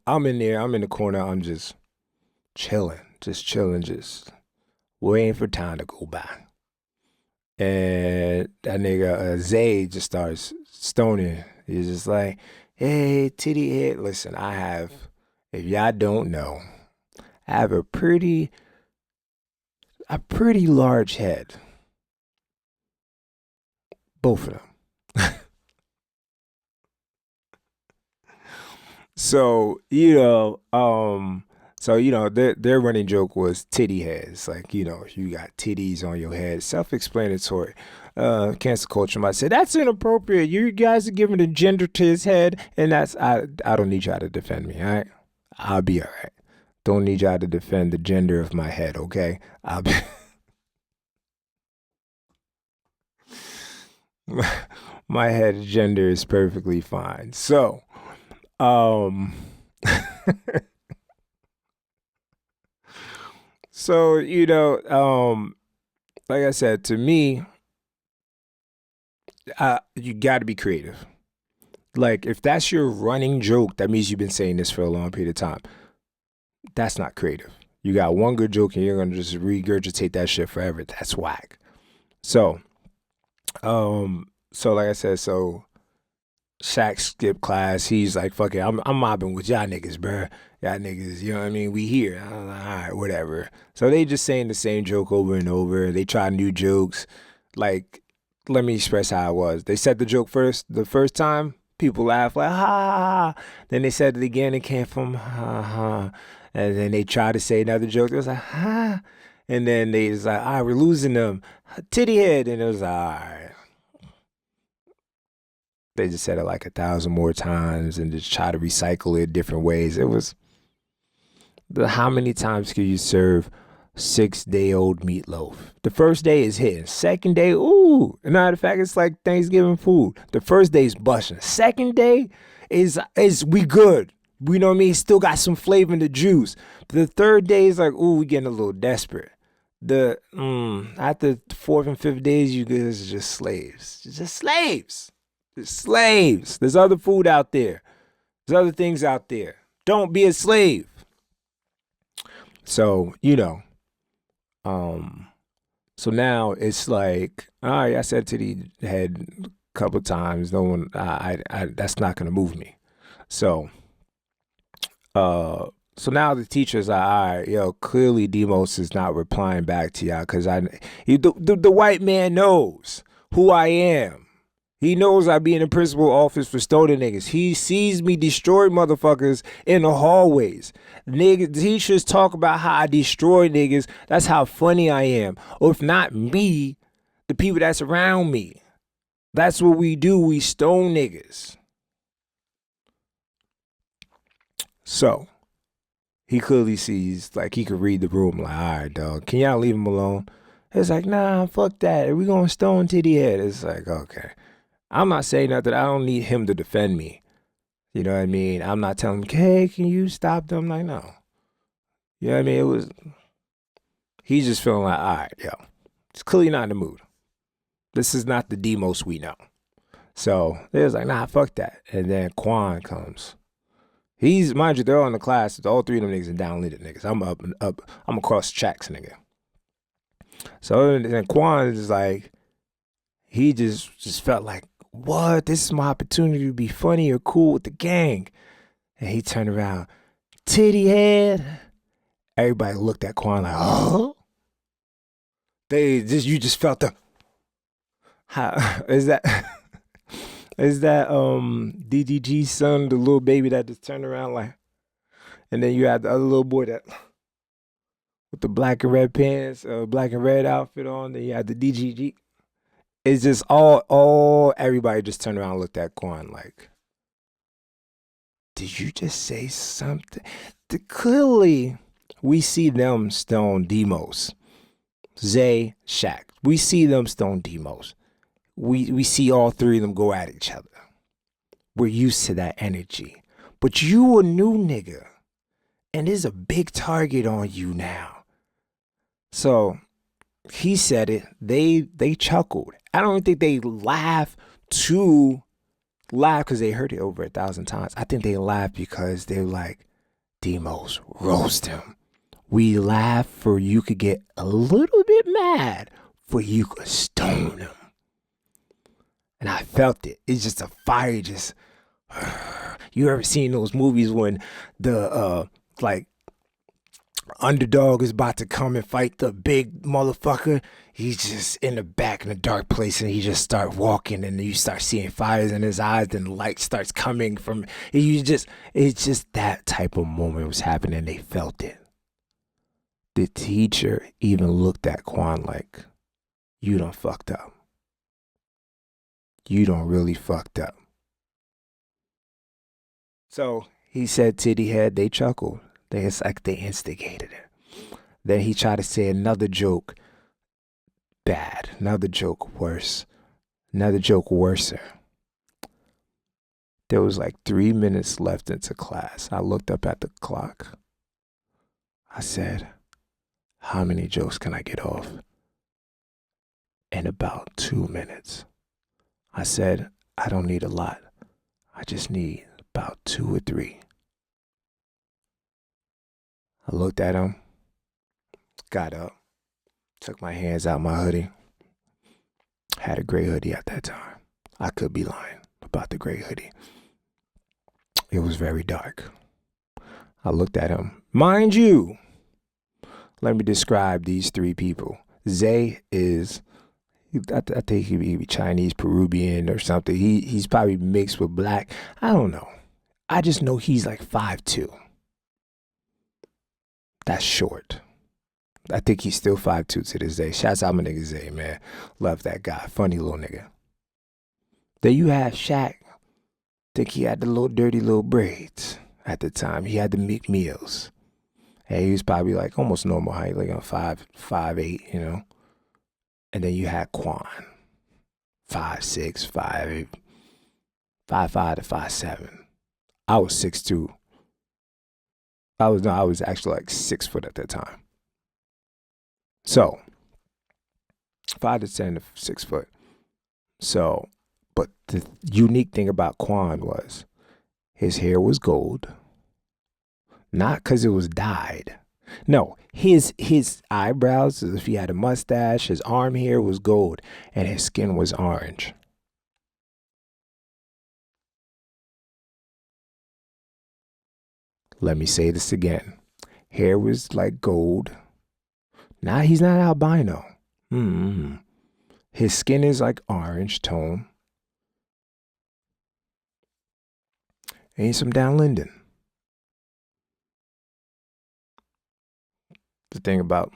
I'm in there. I'm in the corner. I'm just chilling, just waiting for time to go by. And that nigga Zay just starts stoning. He's just like, hey, titty head. Listen, if y'all don't know, I have a pretty large head. Both of them. So, their running joke was titty heads. Like, you got titties on your head. Self-explanatory. Cancel culture might say, that's inappropriate. You guys are giving a gender to his head. And I don't need y'all to defend me, all right? I'll be all right. Don't need y'all to defend the gender of my head, okay? I'll be... my head gender is perfectly fine. So, so, like I said, to me, you got to be creative. Like, if that's your running joke, that means you've been saying this for a long period of time. That's not creative. You got one good joke and you're gonna just regurgitate that shit forever. That's whack. So, so like I said, so Shaq skipped class. He's like, fuck it, I'm mobbing with y'all niggas, bruh. Y'all niggas, you know what I mean? We here. I'm like, all right, whatever. So they just saying the same joke over and over. They try new jokes. Like, let me express how it was. They said the joke the first time. People laugh like, ha, ha, ha. Then they said it again. It came from, ha, ha. And then they tried to say another joke. It was like, ha. And then they was like, all right, we're losing them. Titty head. And it was like, all right. They just said it like 1,000 more times and just try to recycle it different ways. It was, how many times can you serve 6-day-old meatloaf? The first day is hitting. Second day, ooh. And matter of fact, it's like Thanksgiving food. The first day is busting. Second day is we good. We know what I mean? Still got some flavor in the juice. The third day is like, ooh, we getting a little desperate. After the fourth and fifth days, you guys are just slaves. Just slaves. Just slaves. There's other food out there. There's other things out there. Don't be a slave. So, so now it's like, all right, I said to the head a couple times, no one, I that's not gonna move me. So now the teacher's like, all right, yo, clearly Demos is not replying back to y'all because the white man knows who I am. He knows I be in the principal office for stoning niggas. He sees me destroy motherfuckers in the hallways. Niggas, teachers talk about how I destroy niggas. That's how funny I am. Or if not me, the people that's around me. That's what we do. We stone niggas. So, he clearly sees, like, he could read the room, like, all right, dog, can y'all leave him alone? It's like, nah, fuck that. We gonna stone Titty head. It's like, okay. I'm not saying nothing. I don't need him to defend me. You know what I mean? I'm not telling him, hey, can you stop them? Like, no. You know what I mean? He's just feeling like, all right, yo, it's clearly not in the mood. This is not the Demos we know. So they was like, nah, fuck that. And then Quan comes. Mind you, they're all in the class. All three of them niggas are downloaded niggas. I'm up. I'm across tracks, nigga. So then Quan is like, he just felt like, what? This is my opportunity to be funny or cool with the gang. And he turned around, Titty head. Everybody looked at Quan like, oh. You just felt the, how is that DDG's son, the little baby that just turned around like, and then you had the other little boy that with the black and red pants, black and red outfit on, then you had the DGG. It's just everybody just turned around and looked at Quan like, did you just say something? Clearly, we see them stone Demos. Zay, Shaq. We see them stone Demos. We see all three of them go at each other. We're used to that energy. But you a new nigga. And there's a big target on you now. So he said it. They chuckled. I don't think they laughed because they heard it over 1,000 times. I think they laughed because they were like, Demos, roast him. We laugh for you could get a little bit mad for you could stone him. And I felt it. It's just a fire just, you ever seen those movies when the underdog is about to come and fight the big motherfucker? He's just in the back in a dark place and he just start walking and you start seeing fires in his eyes and light starts coming from, it's just that type of moment was happening. They felt it. The teacher even looked at Quan like, you done fucked up. You done really fucked up. So he said Titty head, they chuckled. It's like they instigated it. Then he tried to say another joke bad, another joke worse, another joke worser. There was like 3 minutes left into class. I looked up at the clock. I said, how many jokes can I get off? In about 2 minutes. I said, I don't need a lot. I just need about 2 or 3. I looked at him, got up, took my hands out my hoodie. Had a gray hoodie at that time. I could be lying about the gray hoodie. It was very dark. I looked at him. Mind you, let me describe these 3 people. Zay is, I think he be Chinese, Peruvian or something. He's probably mixed with black. I don't know. I just know he's like 5'2". That's short. I think he's still 5'2" to this day. Shouts out my nigga Zay, man. Love that guy. Funny little nigga. Then you have Shaq. Think he had the little dirty little braids at the time. He had the Meek Mills. And he was probably like almost normal height, like on 5'8", you know. And then you had Quan. 5'6", 5'8", 5'5" to 5'7". I was 6'2". I was actually like 6 foot at that time. So 5 to 10 to 6 foot. So, but the unique thing about Quan was his hair was gold. Not because it was dyed. No, his eyebrows, if he had a mustache, his arm hair was gold, and his skin was orange. Let me say this again. Hair was like gold. Now he's not albino. His skin is like orange tone. And he's from down Linden. The thing about,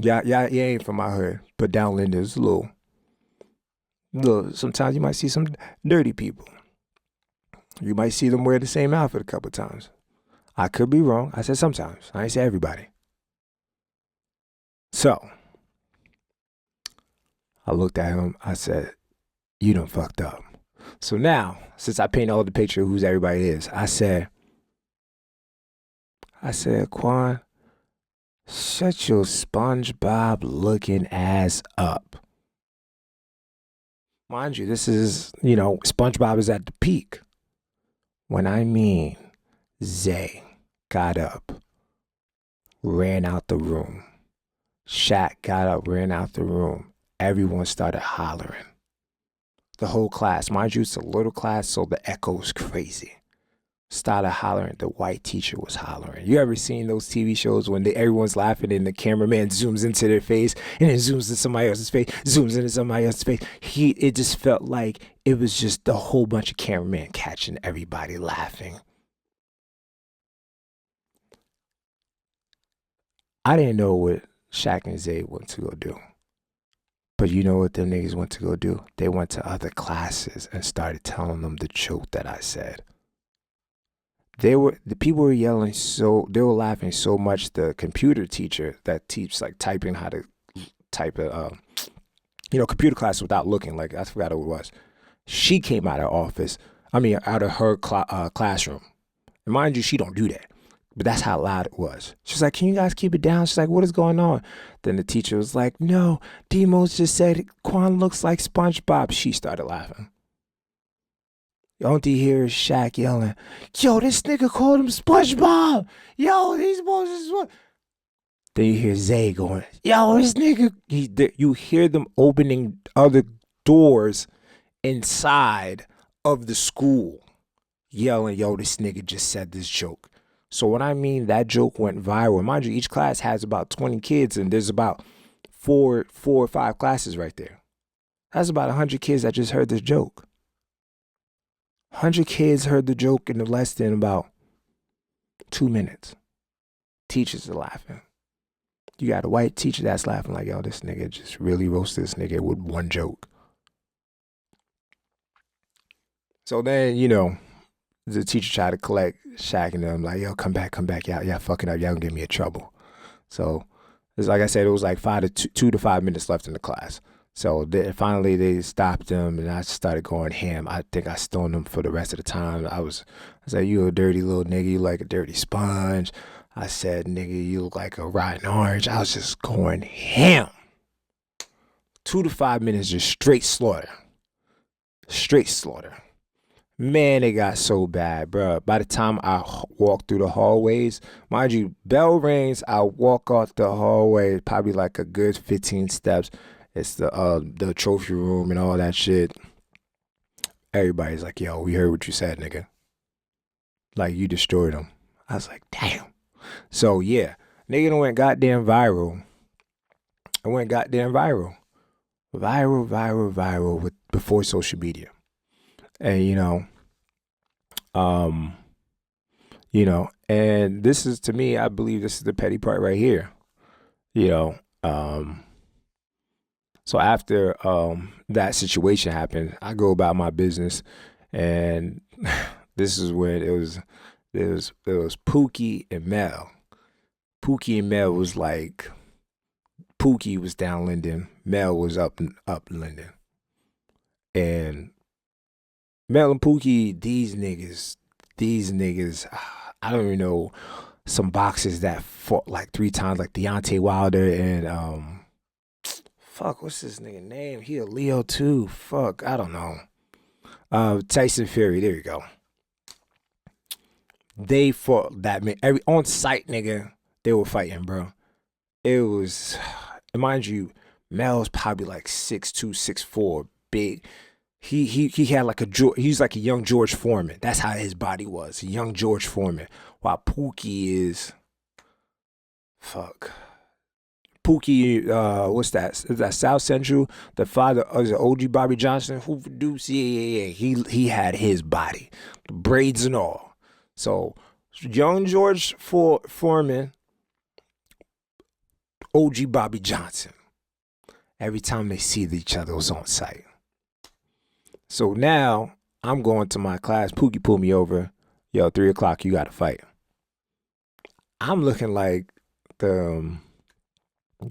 yeah, he ain't from my hood, but down Linden is a little, sometimes you might see some dirty people. You might see them wear the same outfit a couple times. I could be wrong. I said sometimes. I ain't say everybody. So, I looked at him. I said, you done fucked up. So now, since I paint all the picture of who everybody is, I said, Quan, shut your SpongeBob looking ass up. Mind you, this is, SpongeBob is at the peak. When I mean Zay got up, ran out the room. Shaq got up, ran out the room. Everyone started hollering. The whole class. Mind you, it's a little class, so the echo was crazy. Started hollering. The white teacher was hollering. You ever seen those TV shows when everyone's laughing and the cameraman zooms into their face and then zooms into somebody else's face, zooms into somebody else's face? It just felt like it was just a whole bunch of cameramen catching everybody laughing. I didn't know what Shaq and Zay went to go do. But you know what them niggas went to go do? They went to other classes and started telling them the joke that I said. The people were yelling they were laughing so much. The computer teacher that teaches like typing, how to type computer class without looking, like I forgot who it was. She came out of her classroom. And mind you, she don't do that. But that's how loud it was. She's like, can you guys keep it down? She's like, what is going on? Then the teacher was like, no, Demos just said Quan looks like SpongeBob. She started laughing. All you hear is Shaq yelling, yo, this nigga called him SpongeBob. Yo, he's SpongeBob. Then you hear Zay going, yo, this nigga. You hear them opening other doors inside of the school, yelling, yo, this nigga just said this joke. So when I mean that joke went viral, mind you, each class has about 20 kids and there's about four or five classes right there. That's about 100 kids that just heard this joke. 100 kids heard the joke in less than about 2 minutes. Teachers are laughing. You got a white teacher that's laughing like, yo, this nigga just really roasted this nigga with one joke. So then, the teacher tried to collect Shaq and them, like, yo, come back, y'all fucking up, y'all gonna get me in trouble. So it's like I said, it was like 2 to 5 minutes left in the class. So finally they stopped him and I started going ham. I think I stoned him for the rest of the time. I was like, you a dirty little nigga, you like a dirty sponge. I said, nigga, you look like a rotten orange. I was just going ham. 2 to 5 minutes, just straight slaughter. straight slaughter. Man, it got so bad, bro. By the time I walked through the hallways, mind you, bell rings, I walk out the hallway, probably like a good 15 steps. It's the trophy room and all that shit. Everybody's like, yo, we heard what you said, nigga. Like, you destroyed them. I was like, damn. So, yeah, nigga went goddamn viral. I went goddamn viral. Viral before social media. And, and this is, to me, I believe this is the petty part right here. So after that situation happened, I go about my business, and this is when it was Pookie and Mel. Pookie and Mel was like, Pookie was down Linden, Mel was up Linden, and Mel and Pookie, these niggas, I don't even know, some boxers that fought like 3 times, like Deontay Wilder and fuck, what's this nigga name? He a Leo too. Fuck, I don't know. Tyson Fury, there you go. They fought that man on site, nigga. They were fighting, bro. It was, mind you, Mel's probably like 6'2", 6'4", big. He had like he's like a young George Foreman. That's how his body was, a young George Foreman. While Pookie is, fuck. Pookie, what's that? Is that South Central? The father is OG Bobby Johnson who produced. Yeah. He had his body, braids and all. So young George Foreman, OG Bobby Johnson. Every time they see each other, it was on site. So now I'm going to my class. Pookie pulled me over. Yo, 3 o'clock, you got to fight. I'm looking like the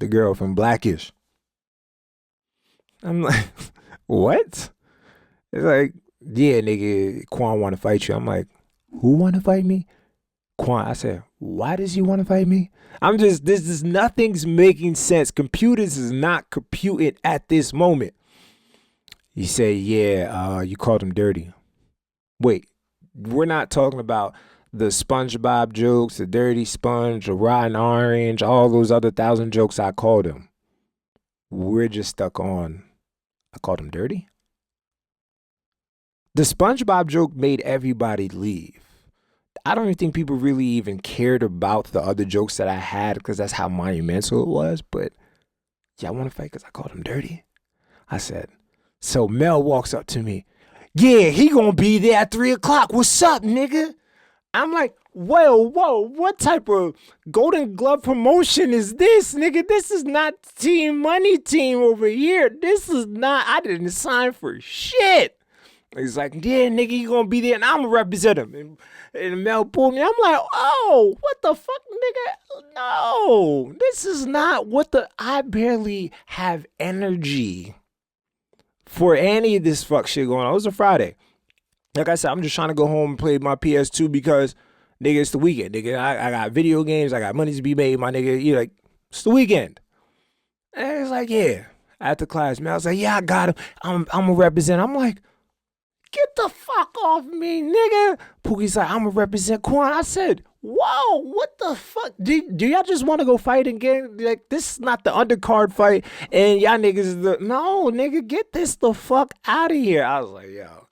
girl from Blackish. I'm like, what? It's like, yeah, nigga, Quan want to fight you. I'm like, who want to fight me? Quan. I said, why does he want to fight me? Nothing's making sense. Computers is not computing at this moment. He said, yeah, you called him dirty. Wait, we're not talking about the SpongeBob jokes, the dirty sponge, the rotten orange, all those other 1,000 jokes I called him. We're just stuck on, I called him dirty? The SpongeBob joke made everybody leave. I don't even think people really even cared about the other jokes that I had because that's how monumental it was. But y'all want to fight because I called him dirty? I said, so Mel walks up to me. Yeah, he gonna be there at 3 o'clock. What's up, nigga? I'm like, whoa, what type of Golden Glove promotion is this, nigga? This is not Team Money Team over here. This is not, I didn't sign for shit. He's like, yeah, nigga, you gonna be there and I'm gonna represent him. And Mel pulled me. I'm like, oh, what the fuck, nigga? No, this is not I barely have energy for any of this fuck shit going on. It was a Friday. Like I said, I'm just trying to go home and play my PS2 because, nigga, it's the weekend. Nigga, I got video games. I got money to be made, my nigga. You like, it's the weekend. And it's like, yeah. After class, man, I was like, yeah, I got him. I'm going to represent. I'm like, get the fuck off me, nigga. Pookie's like, I'm going to represent Quan. I said, whoa, what the fuck? Do y'all just want to go fight again? Like, this is not the undercard fight. And y'all niggas is no, nigga, get this the fuck out of here. I was like, yo.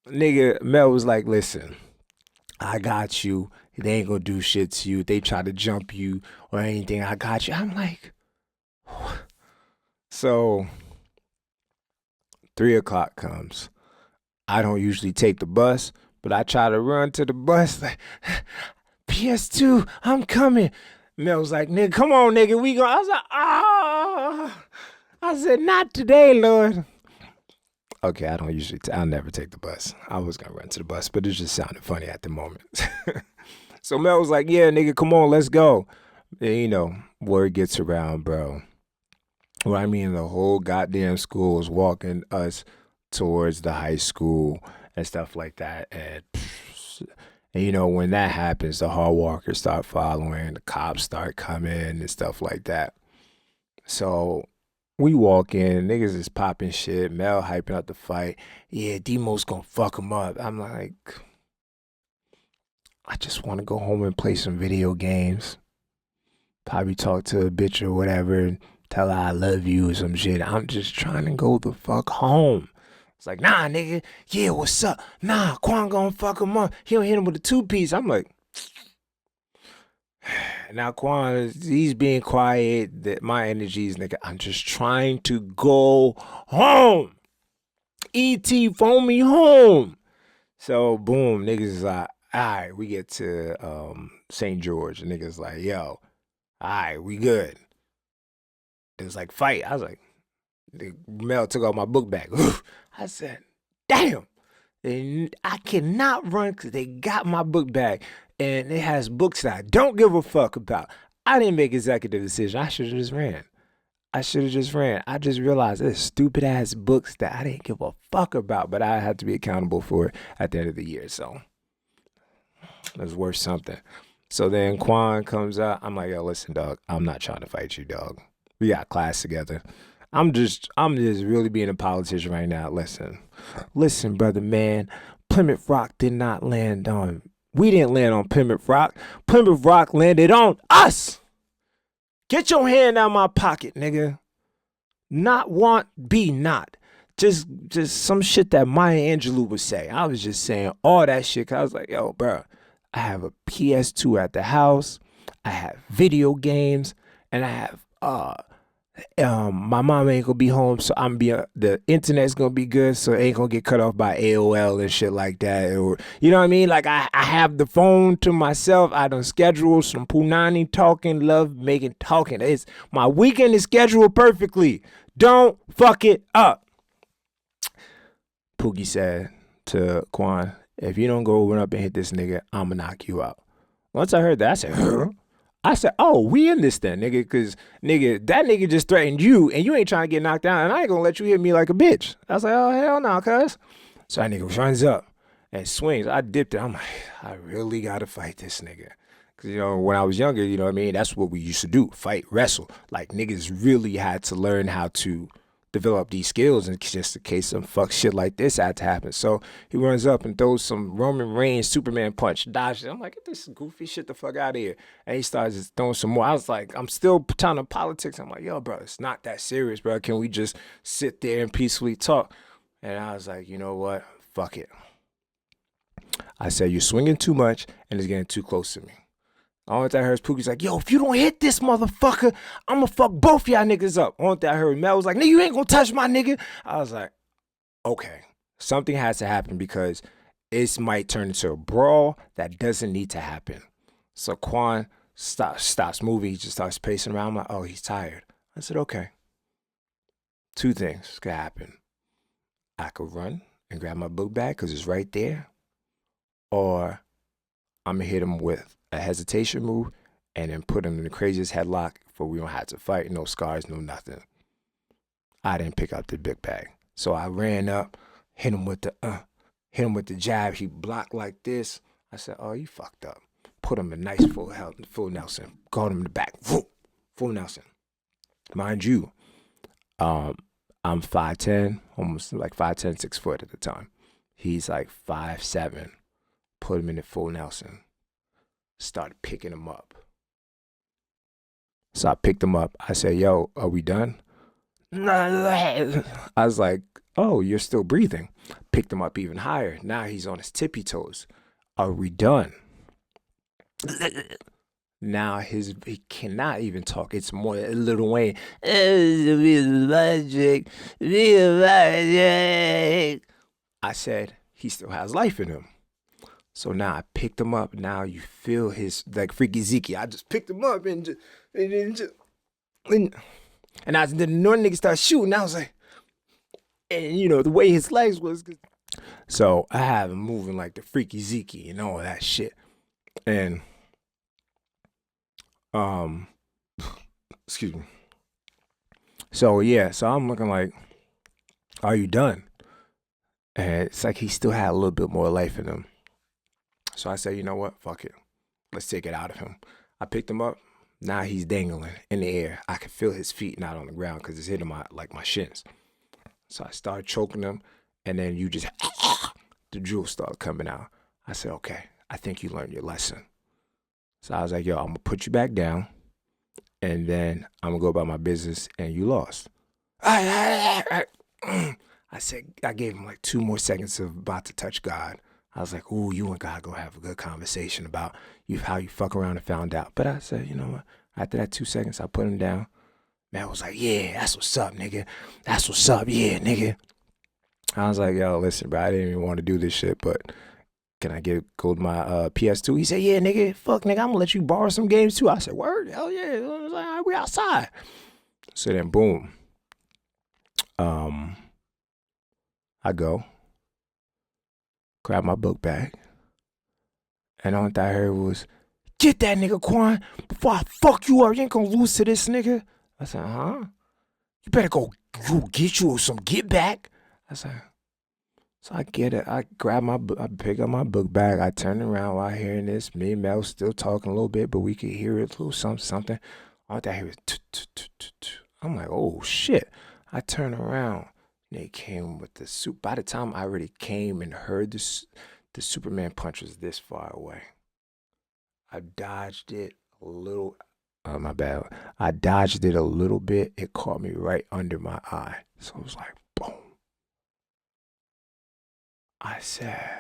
Nigga, Mel was like, listen, I got you. They ain't gonna do shit to you. They try to jump you or anything, I got you. I'm like, what? So 3 o'clock comes. I don't usually take the bus, but I try to run to the bus like, PS2, I'm coming. Mel was like, nigga, come on, nigga, we go. I was like, ah. I said, not today, Lord. Okay, I don't usually, I'll never take the bus. I was going to run to the bus, but it just sounded funny at the moment. So Mel was like, yeah, nigga, come on, let's go. And, word gets around, bro. Well, I mean, the whole goddamn school was walking us towards the high school and stuff like that. And when that happens, the hall walkers start following, the cops start coming and stuff like that. So We walk in, niggas is popping shit, Mel hyping up the fight. Yeah, Demo's gonna fuck him up. I'm like, I just want to go home and play some video games. Probably talk to a bitch or whatever, tell her I love you or some shit. I'm just trying to go the fuck home. It's like, nah, nigga, yeah, what's up? Nah, Quan gonna fuck him up. He'll hit him with a 2-piece. I'm like, now Quan, he's being quiet. That my energy is, nigga, I'm just trying to go home. E.T. phone me home. So boom, niggas is like, all right, we get to St. George. And niggas like, yo, all right, we good. It was like, fight. I was like, Mel took out my book bag. I said, damn. And I cannot run because they got my book bag. And it has books that I don't give a fuck about. I didn't make executive decision. I should have just ran. I just realized there's stupid ass books that I didn't give a fuck about, but I had to be accountable for it at the end of the year. So it was worth something. So then Quan comes out. I'm like, yo, listen, dog, I'm not trying to fight you, dog. We got class together. I'm just really being a politician right now. Listen, brother, man. Plymouth Rock did not land on. We didn't land on Plymouth Rock. Plymouth Rock landed on us. Get your hand out of my pocket, nigga. Not want, be not. Just some shit that Maya Angelou would say. I was just saying all that shit. Cause I was like, yo, bro, I have a PS2 at the house. I have video games, and I have my mom ain't gonna be home, so the internet's gonna be good, so it ain't gonna get cut off by AOL and shit like that, or you know what I mean? Like I have the phone to myself. I done scheduled some punani talking, love making talking. It's my weekend is scheduled perfectly. Don't fuck it up. Pookie said to Quan, if you don't go run up and hit this nigga, I'ma knock you out. Once I heard that, I said, huh? I said, oh, we in this then, nigga, because, nigga, that nigga just threatened you, and you ain't trying to get knocked down, and I ain't going to let you hit me like a bitch. I was like, oh, hell no, cuz. So that nigga runs up and swings. I dipped it. I'm like, I really got to fight this nigga. Because, you know, when I was younger, you know what I mean, that's what we used to do, fight, wrestle. Like, niggas really had to learn how to develop these skills in just in case some fuck shit like this had to happen. So he runs up and throws some Roman Reigns Superman punch, dodges it. I'm like, get this goofy shit the fuck out of here. And he starts just throwing some more. I was like, I'm still trying to politics. I'm like, yo, bro, it's not that serious, bro. Can we just sit there and peacefully talk? And I was like, you know what? Fuck it. I said, you're swinging too much and it's getting too close to me. All that I heard is Pookie's like, yo, if you don't hit this motherfucker, I'm gonna fuck both y'all niggas up. All that I heard Mel was like, nigga, you ain't gonna touch my nigga. I was like, okay, something has to happen because it might turn into a brawl that doesn't need to happen. So Quan stops moving. He just starts pacing around. I'm like, oh, he's tired. I said, okay. Two things could happen. I could run and grab my book bag because it's right there, or I'm gonna hit him with a hesitation move and then put him in the craziest headlock for we don't have to fight, no scars, no nothing. I didn't pick up the big bag. So I ran up, hit him with the jab. He blocked like this. I said, oh, you fucked up. Put him in nice full Nelson. Caught him in the back. Full Nelson. Mind you, I'm 5'10", almost like 5'10", 6 foot at the time. He's like 5'7". Put him in the full Nelson. Started picking him up. So I picked him up. I said, yo, are we done? I was like, oh, you're still breathing. Picked him up even higher. Now he's on his tippy toes. Are we done? Now he cannot even talk. It's more Lil Wayne. I said, he still has life in him. So now I picked him up. Now you feel his, like Freaky Zeke. I just picked him up and then one nigga started shooting. I was like, and you know, the way his legs was. So I have him moving like the Freaky Zeke and all that shit. And, excuse me. So yeah, so I'm looking like, are you done? And it's like he still had a little bit more life in him. So I said, you know what? Fuck it. Let's take it out of him. I picked him up, Now he's dangling in the air. I can feel his feet not on the ground because it's hitting my shins. So I started choking him, and then the drool started coming out. I said, okay, I think you learned your lesson. So I was like, yo, I'm going to put you back down, and then I'm going to go about my business, and you lost. I said, I gave him like 2 more seconds of about to touch God. I was like, ooh, you and God go have a good conversation about how you fuck around and found out. But I said, you know what? After that 2 seconds, I put him down. Man was like, yeah, that's what's up, nigga. That's what's up, yeah, nigga. I was like, yo, listen, bro, I didn't even want to do this shit, but can I go to my PS2? He said, yeah, nigga, fuck, nigga, I'm gonna let you borrow some games too. I said, word, hell yeah. I was like, all right, we outside. So then, boom. I go, grab my book bag, and all I heard was, get that nigga, Quan, before I fuck you up. You ain't gonna lose to this nigga. I said, huh? You better go get you some get back. I said, so I get it. I grab I pick up my book bag. I turn around while hearing this. Me and Mel still talking a little bit, but we could hear it a little something. All I hear was, I'm like, oh shit. I turn around. They came with the soup. By the time I already came and heard the Superman punch was this far away. I dodged it a little. Oh, my bad. I dodged it a little bit. It caught me right under my eye. So it was like, boom. I said,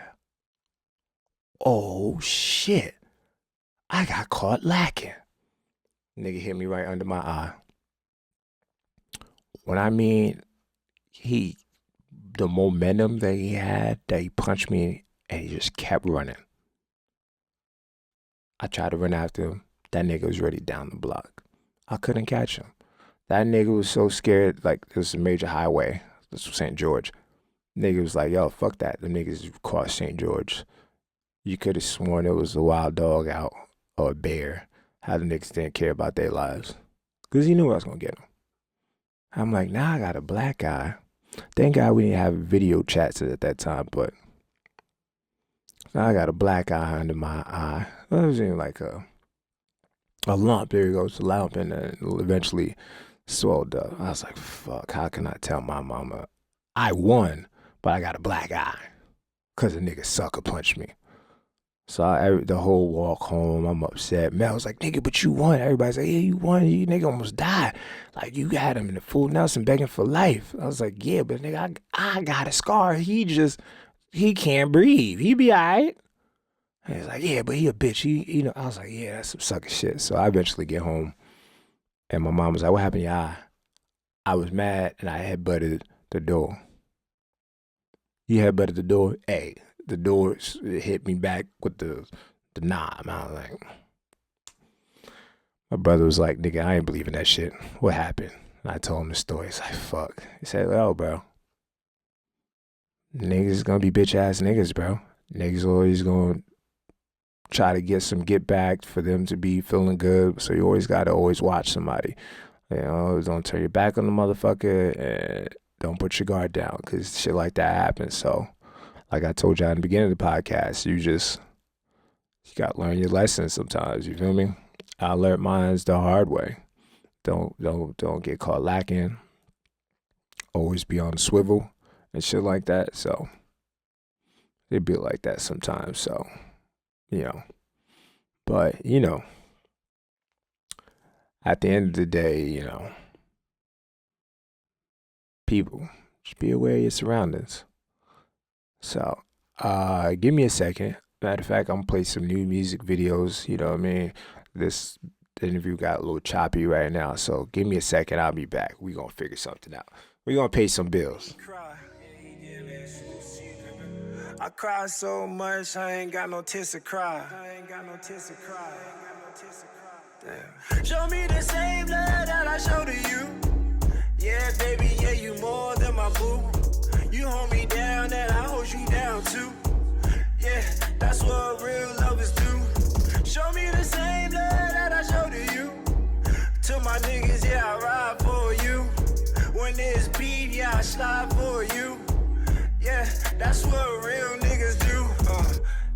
oh shit. I got caught lacking. Nigga hit me right under my eye. When I mean, the momentum that he had, that he punched me and he just kept running. I tried to run after him. That nigga was already down the block. I couldn't catch him. That nigga was so scared, like, it was a major highway. This was St. George. Nigga was like, yo, fuck that. The niggas crossed St. George. You could have sworn it was a wild dog out or a bear. How the niggas didn't care about their lives. Because he knew I was going to get him. I'm like, now I got a black guy. Thank God we didn't have video chats at that time, but now I got a black eye under my eye. It was even like a lump. There he goes, a lump, and then eventually swelled up. I was like, fuck, how can I tell my mama I won, but I got a black eye? Because a nigga sucker punched me. So the whole walk home, I'm upset. Mel was like, nigga, but you won. Everybody's like, yeah, you won. You nigga almost died. Like, you had him in the full Nelson begging for life. I was like, yeah, but nigga, I got a scar. He can't breathe. He be all right. And he's like, yeah, but he a bitch. I was like, yeah, that's some sucker shit. So I eventually get home, and my mom was like, what happened to your eye? I was mad, and I headbutted the door. You headbutted the door? Hey. The door hit me back with the knob. I was like, my brother was like, nigga, I ain't believing that shit. What happened? And I told him the story. He's like, fuck. He said, oh, bro. Niggas gonna be bitch ass niggas, bro. Niggas always gonna try to get some get back for them to be feeling good. So you always gotta watch somebody. You know, don't turn your back on the motherfucker and don't put your guard down, because shit like that happens. So, like I told you in the beginning of the podcast, you gotta learn your lessons sometimes. You feel me? I learned mine the hard way. Don't get caught lacking. Always be on the swivel and shit like that. So it be like that sometimes. So, but at the end of the day, people, just be aware of your surroundings. So, give me a second. Matter of fact, I'm gonna play some new music videos. You know what I mean? This interview got a little choppy right now, so give me a second. I'll be back. We gonna figure something out. We gonna pay some bills. I cry so much, I ain't got no tears to cry. Damn. Show me the same love that I show to you. Yeah, baby, yeah, you more than my boo. You hold me down and I hold you down too. Yeah, that's what real lovers do. Show me the same love that I show to you. To my niggas, yeah, I ride for you. When there's beef, yeah, I slide for you. Yeah, that's what real niggas do.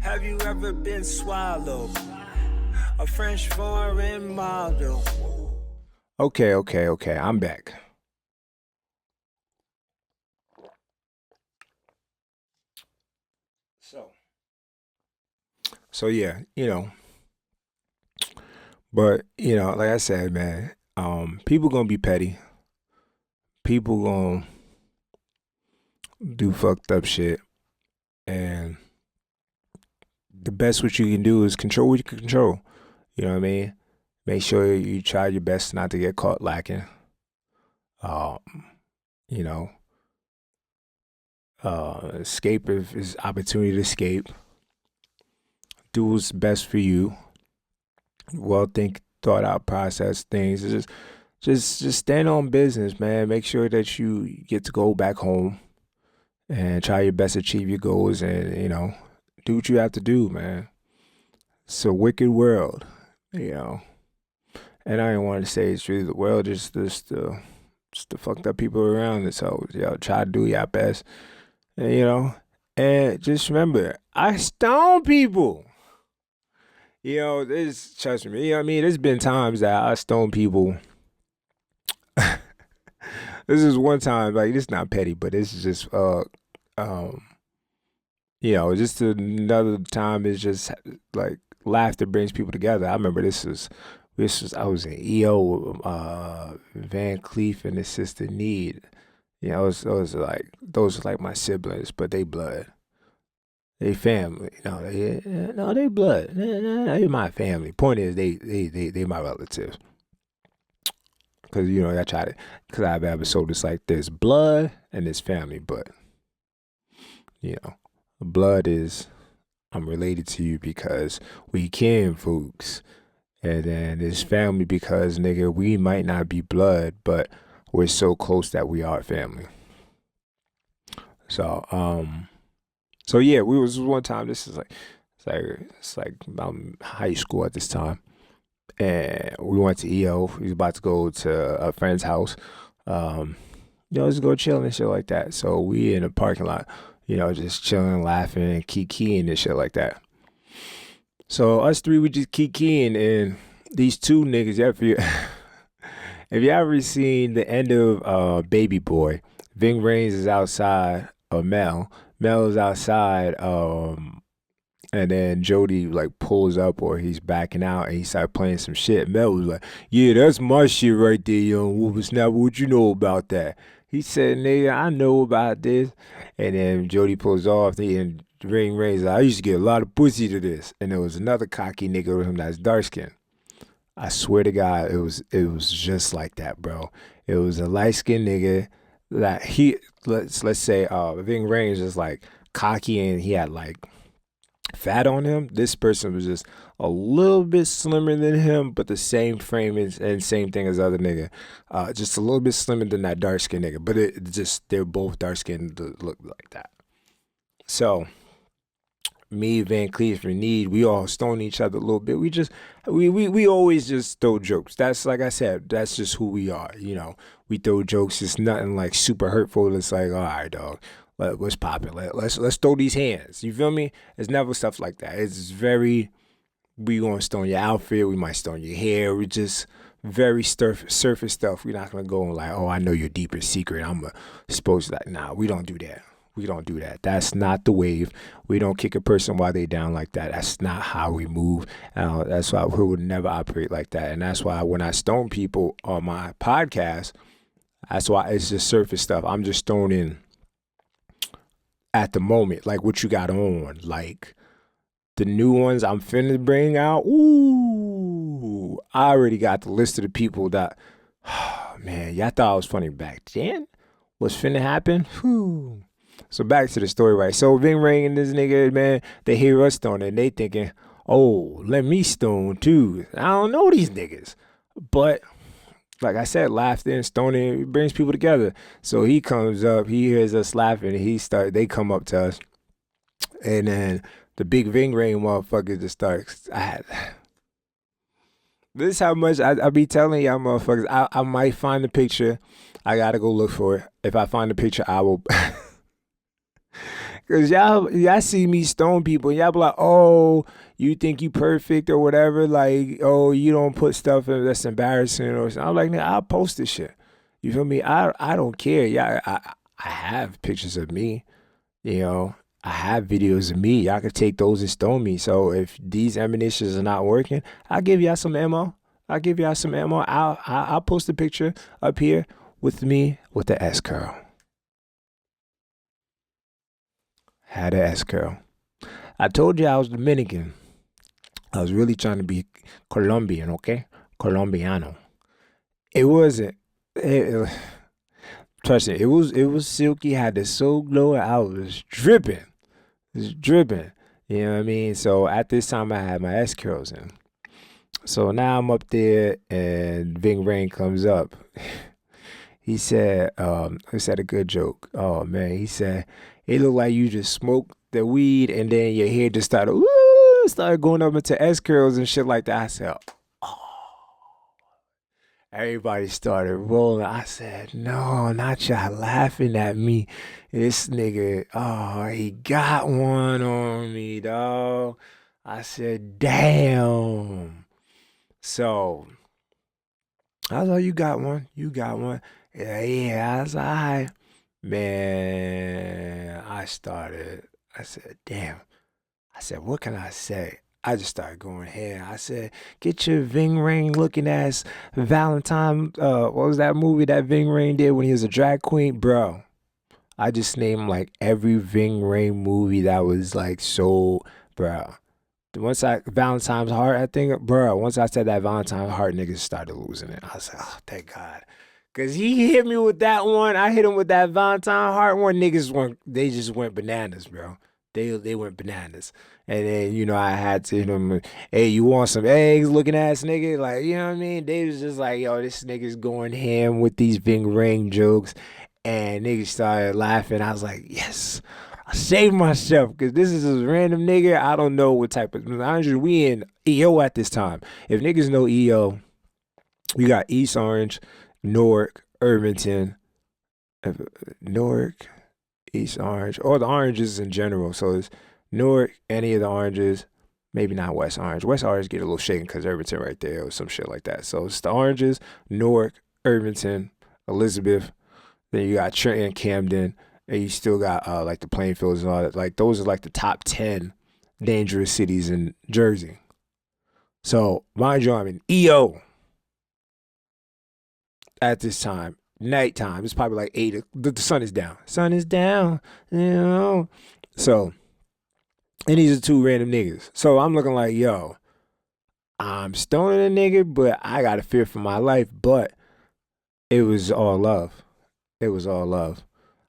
Have you ever been swallowed A French foreign model. Okay. I'm back. So yeah, but like I said, man, people gonna be petty. People gonna do fucked up shit, and the best what you can do is control what you can control. You know what I mean? Make sure you try your best not to get caught lacking. Um, you know, escape if is opportunity to escape. Do what's best for you. Well, thought out, process things. It's just stand on business, man. Make sure that you get to go back home and try your best to achieve your goals, and do what you have to do, man. It's a wicked world, you know. And I didn't want to say it's really the world, just the fucked up people around it. So try to do your best, and, and just remember, I stone people. Trust me. I mean, there's been times that I stone people. This is one time, like, this is not petty, but this is just um just another time. Is just like laughter brings people together. I remember this was I was in EO, Van Cleef and his sister Need. Those are like my siblings, but they blood. They family. No, they blood. They my family. Point is, they my relatives. Because I try to, because I have episodes. It's like there's blood and there's family, but blood is I'm related to you because we kin, folks. And then there's family because, nigga, we might not be blood, but we're so close that we are family. So yeah, we was one time. This is it's like high school at this time, and we went to EO. We was about to go to a friend's house. Just go chill and shit like that. So we in the parking lot, just chilling, laughing, and kikiing and shit like that. So us three, we just kikiing, and these two niggas. If you ever seen the end of Baby Boy, Ving Rhames is outside of Mel. Mel is outside, and then Jody like pulls up or he's backing out and he started playing some shit. Mel was like, "Yeah, that's my shit right there, young whippersnapper. What you know about that?" He said, "Nigga, I know about this." And then Jody pulls off and Ving Rhames like, "I used to get a lot of pussy to this." And there was another cocky nigga with him that's dark skinned. I swear to God, it was just like that, bro. It was a light skinned nigga that let's say Ving Rhames is like cocky and he had like fat on him. This person was just a little bit slimmer than him, but the same frame and same thing as the other nigga. Just a little bit slimmer than that dark skinned nigga. But they're both dark skinned to look like that. So me, Van Cleef, and Need, we all stone each other a little bit. We always just throw jokes. That's like I said, that's just who we are. We throw jokes. It's nothing like super hurtful. It's like, all right, dog, what's popping? Let's throw these hands. You feel me? It's never stuff like that. It's very, we gonna stone your outfit. We might stone your hair. We just very surface stuff. We're not gonna go and like, oh, I know your deeper secret. I'm supposed to like, nah, we don't do that. We don't do that. That's not the wave. We don't kick a person while they down like that. That's not how we move. That's why we would never operate like that. And that's why when I stone people on my podcast, that's why it's just surface stuff. I'm just stoning at the moment, like what you got on, like the new ones I'm finna bring out. Ooh, I already got the list of the people that, man, y'all thought I was funny back then. What's finna happen? Whew. So back to the story, right? So Ving Rhames and this nigga, man, they hear us stoning and they thinking, oh, let me stone too. I don't know these niggas. But like I said, laughter and stoning brings people together. So he comes up, he hears us laughing, and they come up to us. And then the big Ving Rhames motherfucker just starts. This is how much I be telling y'all motherfuckers. I might find the picture. I gotta go look for it. If I find the picture, I will. Cause y'all see me stone people. Y'all be like, oh, you think you perfect or whatever. Like, oh, you don't put stuff in that's embarrassing or something. I'm like, nigga, I'll post this shit. You feel me? I don't care. Yeah, I have pictures of me. You know, I have videos of me. Y'all can take those and stone me. So if these ammunitions are not working, I'll give y'all some ammo. I'll post a picture up here with me with the S curl. Had an S curl. I told you I was Dominican. I was really trying to be Colombian, okay? Colombiano. It wasn't. Trust me, it was silky. Had the soul glow. I was dripping. It was dripping. You know what I mean? So at this time, I had my S curls in. So now I'm up there, and Ving Rain comes up. He said a good joke. Oh man, he said it looked like you just smoked the weed, and then your hair just started going up into S curls and shit like that. I said, everybody started rolling. I said, no, not y'all laughing at me. This nigga, oh, he got one on me, dog. I said, damn. So I was like, you got one. You got one. Yeah, I was like, all right. Man, I said, damn. I said, what can I say? I just started going here. I said, get your Ving Rhames looking ass Valentine. What was that movie that Ving Rhames did when he was a drag queen? Bro, I just named like every Ving Rhames movie that was like so, bro. Valentine's Heart, I think, bro, once I said that Valentine's Heart, niggas started losing it. I was like, oh, thank God. Cause he hit me with that one. I hit him with that Valentine Heart one. They just went bananas, bro. They went bananas. And then, I had to hit him, hey, you want some eggs looking ass nigga? Like, you know what I mean? They was just like, yo, this nigga's going ham with these Ving Rhames jokes. And niggas started laughing. I was like, yes. I saved myself because this is a random nigga. I don't know what type of. We in EO at this time. If niggas know EO, we got East Orange, Newark, Irvington, Newark, East Orange, or the oranges in general. So it's Newark, any of the oranges, maybe not West Orange. West Orange get a little shaken because Irvington right there or some shit like that. So it's the oranges, Newark, Irvington, Elizabeth. Then you got Trenton, Camden. And you still got like the Plainfields and all that. Like those are like the top 10 dangerous cities in Jersey. So mind you, I'm in EO at this time. Nighttime. It's probably like 8. The sun is down. Sun is down. So, and these are two random niggas. So I'm looking like, yo, I'm stoning a nigga, but I got to fear for my life. But it was all love. It was all love.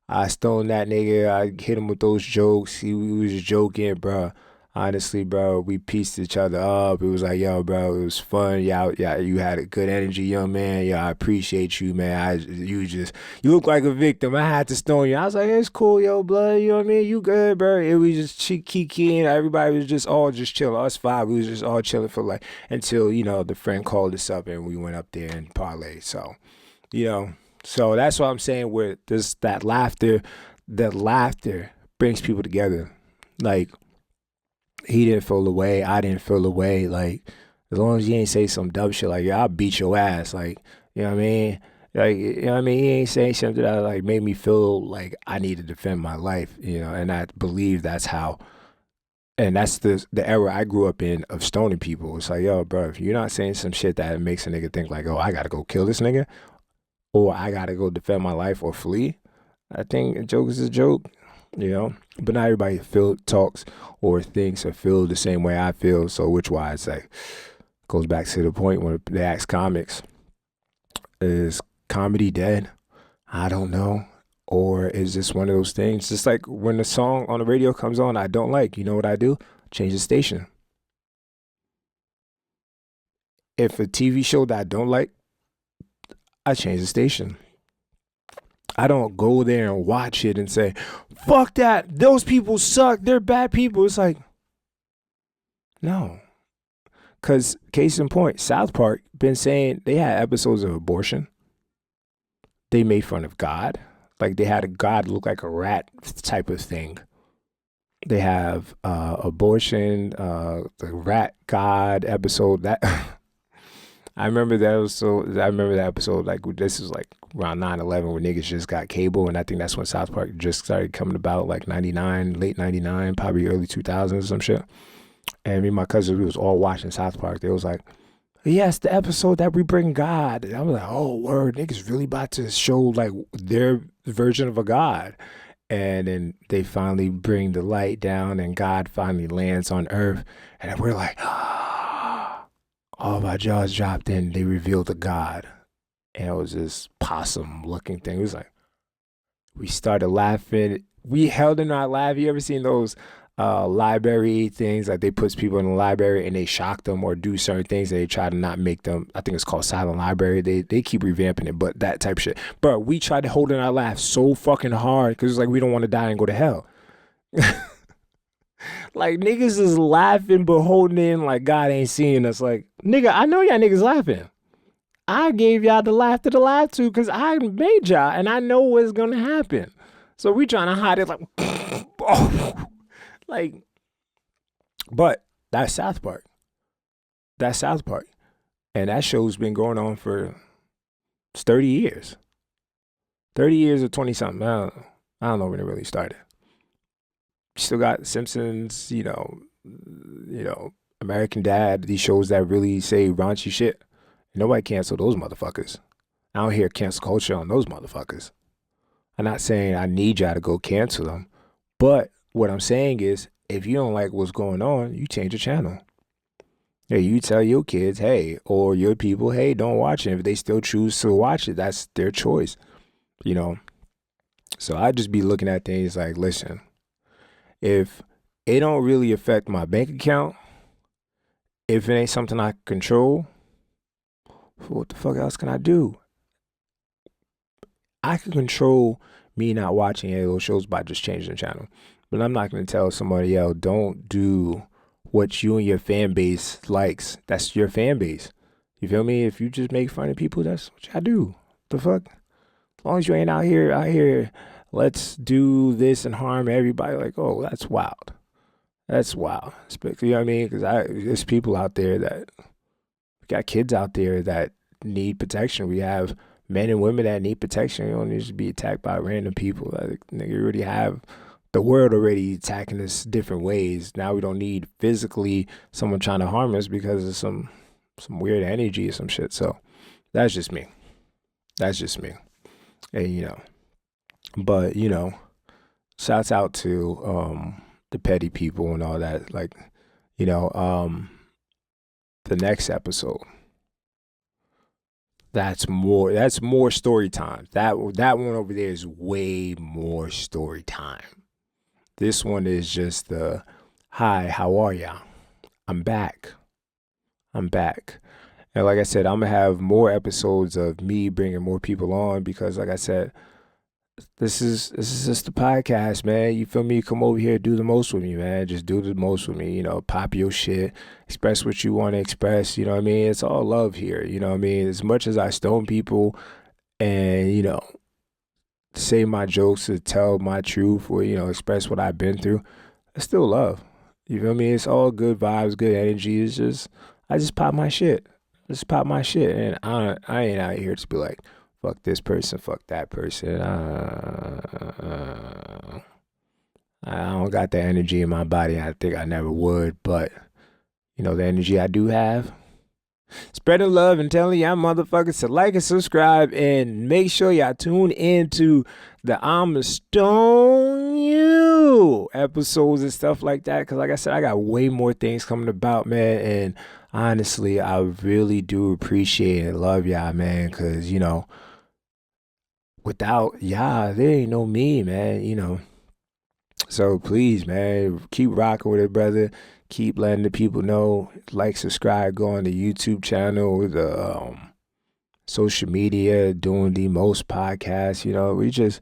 I stoned that nigga. I hit him with those jokes. We was joking, bro. Honestly, bro, we pieced each other up. It was like, yo, bro, it was fun. Yeah, you had a good energy, young man. Yeah, I appreciate you, man. You look like a victim. I had to stone you. I was like, it's cool, yo, blood. You know what I mean? You good, bro. It was just kikiing. Everybody was just all just chilling. Us 5, we was just all chilling for like until the friend called us up and we went up there and parlayed. So, So that's what I'm saying. Where there's that laughter brings people together. Like, he didn't feel the way, I didn't feel the way. Like, as long as you ain't say some dumb shit like, yeah, I'll beat your ass. Like, you know what I mean? Like, you know what I mean? He ain't saying something that like made me feel like I need to defend my life. And I believe that's how. And that's the era I grew up in of stoning people. It's like, yo, bro, if you're not saying some shit that makes a nigga think like, oh, I gotta go kill this nigga, or I gotta go defend my life or flee, I think a joke is a joke, But not everybody talks or thinks or feels the same way I feel. So which why it's like goes back to the point when they ask comics, is comedy dead? I don't know. Or is this one of those things? Just like when the song on the radio comes on I don't like, you know what I do? Change the station. If a TV show that I don't like, I change the station. I don't go there and watch it and say, fuck that. Those people suck. They're bad people. It's like, no. Because case in point, South Park been saying they had episodes of abortion. They made fun of God. Like they had a God look like a rat type of thing. They have abortion, the rat god episode. That I remember that was so. I remember that episode. Like this is like around 9/11 when niggas just got cable, and I think that's when South Park just started coming about, like 99, late 99, probably early 2000s or some shit. And me and my cousin, we was all watching South Park. They was like, yes, the episode that we bring God. And I was like, oh, word, niggas really about to show like their version of a God. And then they finally bring the light down and God finally lands on earth. And then we're like, all my jaws dropped in. They revealed the God. And it was this possum looking thing. It was like, we started laughing. We held in our laugh. You ever seen those library things? Like they put people in the library and they shock them or do certain things and they try to not make them. I think it's called silent library. They keep revamping it, but that type of shit. But we tried to hold in our laugh so fucking hard because it's like we don't want to die and go to hell. Like niggas is laughing but holding in like God ain't seeing us. Like, nigga, I know y'all niggas laughing. I gave y'all the laugh to because I made y'all and I know what's gonna happen. So we trying to hide it like, oh, like, but that's South Park. That's South Park. And that show's been going on for 30 years. 30 years or 20 something. I don't know when it really started. Still got Simpsons, you know, American Dad, these shows that really say raunchy shit. Nobody cancel those motherfuckers. I don't hear cancel culture on those motherfuckers. I'm not saying I need y'all to go cancel them, but what I'm saying is, if you don't like what's going on, you change the channel. Yeah, you tell your kids, hey, or your people, hey, don't watch it. If they still choose to watch it, that's their choice, you know. So I just be looking at things like, listen, if it don't really affect my bank account, if it ain't something I can control, what the fuck else can I do? I can control me not watching any of those shows by just changing the channel. But I'm not going to tell somebody else, don't do what you and your fan base likes. That's your fan base. You feel me? If you just make fun of people, that's what y'all do. The fuck? As long as you ain't out here, let's do this and harm everybody. Like, oh, that's wild. That's wild. You know what I mean? Because there's people out there that, we got kids out there that need protection. We have men and women that need protection. You don't need to be attacked by random people. Like, nigga, you already have the world already attacking us different ways. Now we don't need physically someone trying to harm us because of some weird energy or some shit. So that's just me. That's just me. And, you know, but, you know, shouts out to the petty people and all that. Like, you know, the next episode, that's more story time. That one over there is way more story time. This one is just the, hi, how are ya? I'm back. And like I said, I'm going to have more episodes of me bringing more people on because, like I said, this is just the podcast, man. You feel me? You come over here, do the most with me, man. Just do the most with me. You know, pop your shit, express what you want to express. You know what I mean? It's all love here. You know what I mean? As much as I stone people and, you know, say my jokes, to tell my truth, or, you know, express what I've been through, I still love. You feel me? It's all good vibes, good energy. It's just, I just pop my shit. And I ain't out here to be like, fuck this person, fuck that person. I don't got the energy in my body. I think I never would, but, you know, the energy I do have, spreading love and telling y'all motherfuckers to like and subscribe and make sure y'all tune into the I'ma Stone You episodes and stuff like that. Because like I said, I got way more things coming about, man. And honestly, I really do appreciate and love y'all, man. Because, you know, without y'all, there ain't no me, man, you know. So please, man, keep rocking with it, brother. Keep letting the people know. Like, subscribe, go on the YouTube channel, the social media, doing the most podcasts. You know, we just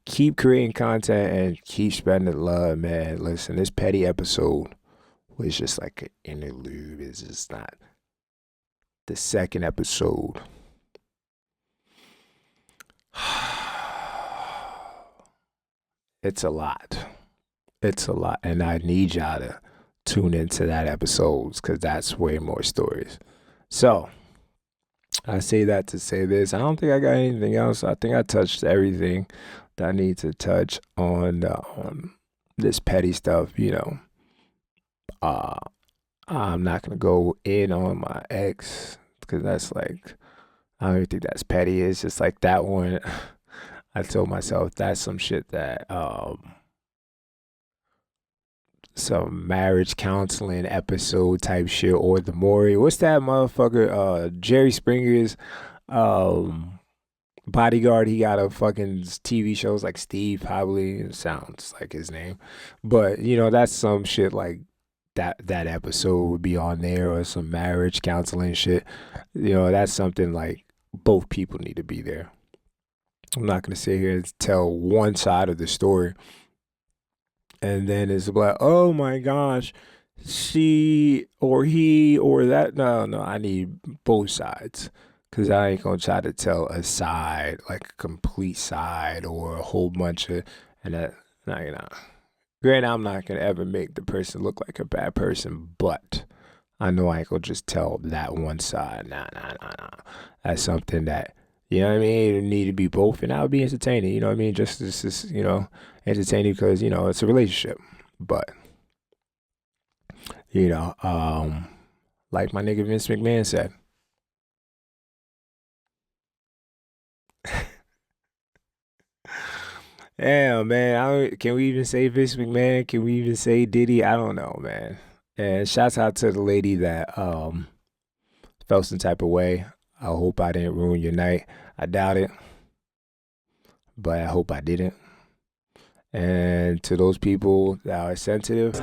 keep creating content and keep spreading the love, man. Listen, this petty episode was just like an interlude. It's just not the second episode. It's a lot. It's a lot, and I need y'all to tune into that episodes because that's way more stories. So I say that to say this. I don't think I got anything else. I think I touched everything that I need to touch on this petty stuff. Uh, I'm not gonna go in on my ex because that's like I don't even think that's petty. It's just like that one. I told myself that's some shit that some marriage counseling episode type shit or the Maury. What's that motherfucker? Jerry Springer's um bodyguard. He got a fucking TV shows like Steve, probably it sounds like his name, but that's some shit like that episode would be on there or some marriage counseling shit. That's something like both people need to be there. I'm not gonna sit here and tell one side of the story and then it's like, oh my gosh, she or he or that. No, I need both sides because I ain't gonna try to tell a side, like a complete side or a whole bunch of, and that, no. Granted, I'm not gonna ever make the person look like a bad person, but I know I ain't gonna just tell that one side. Nah. That's something that, you know what I mean? It need to be both, and that would be entertaining. You know what I mean? Just entertaining because it's a relationship. But like my nigga Vince McMahon said. Yeah, man. Can we even say Vince McMahon? Can we even say Diddy? I don't know, man. And shouts out to the lady that felt some type of way. I hope I didn't ruin your night. I doubt it, but I hope I didn't. And to those people that are sensitive,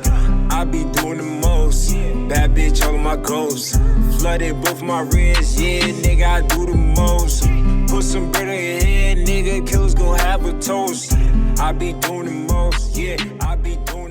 I be doing the most. Bad bitch, all of my goals. Flooded both my wrists. Yeah, nigga, I do the most. Put some bread on your head, nigga. Killers gon' have a toast. I be doing the most. Yeah, I be doing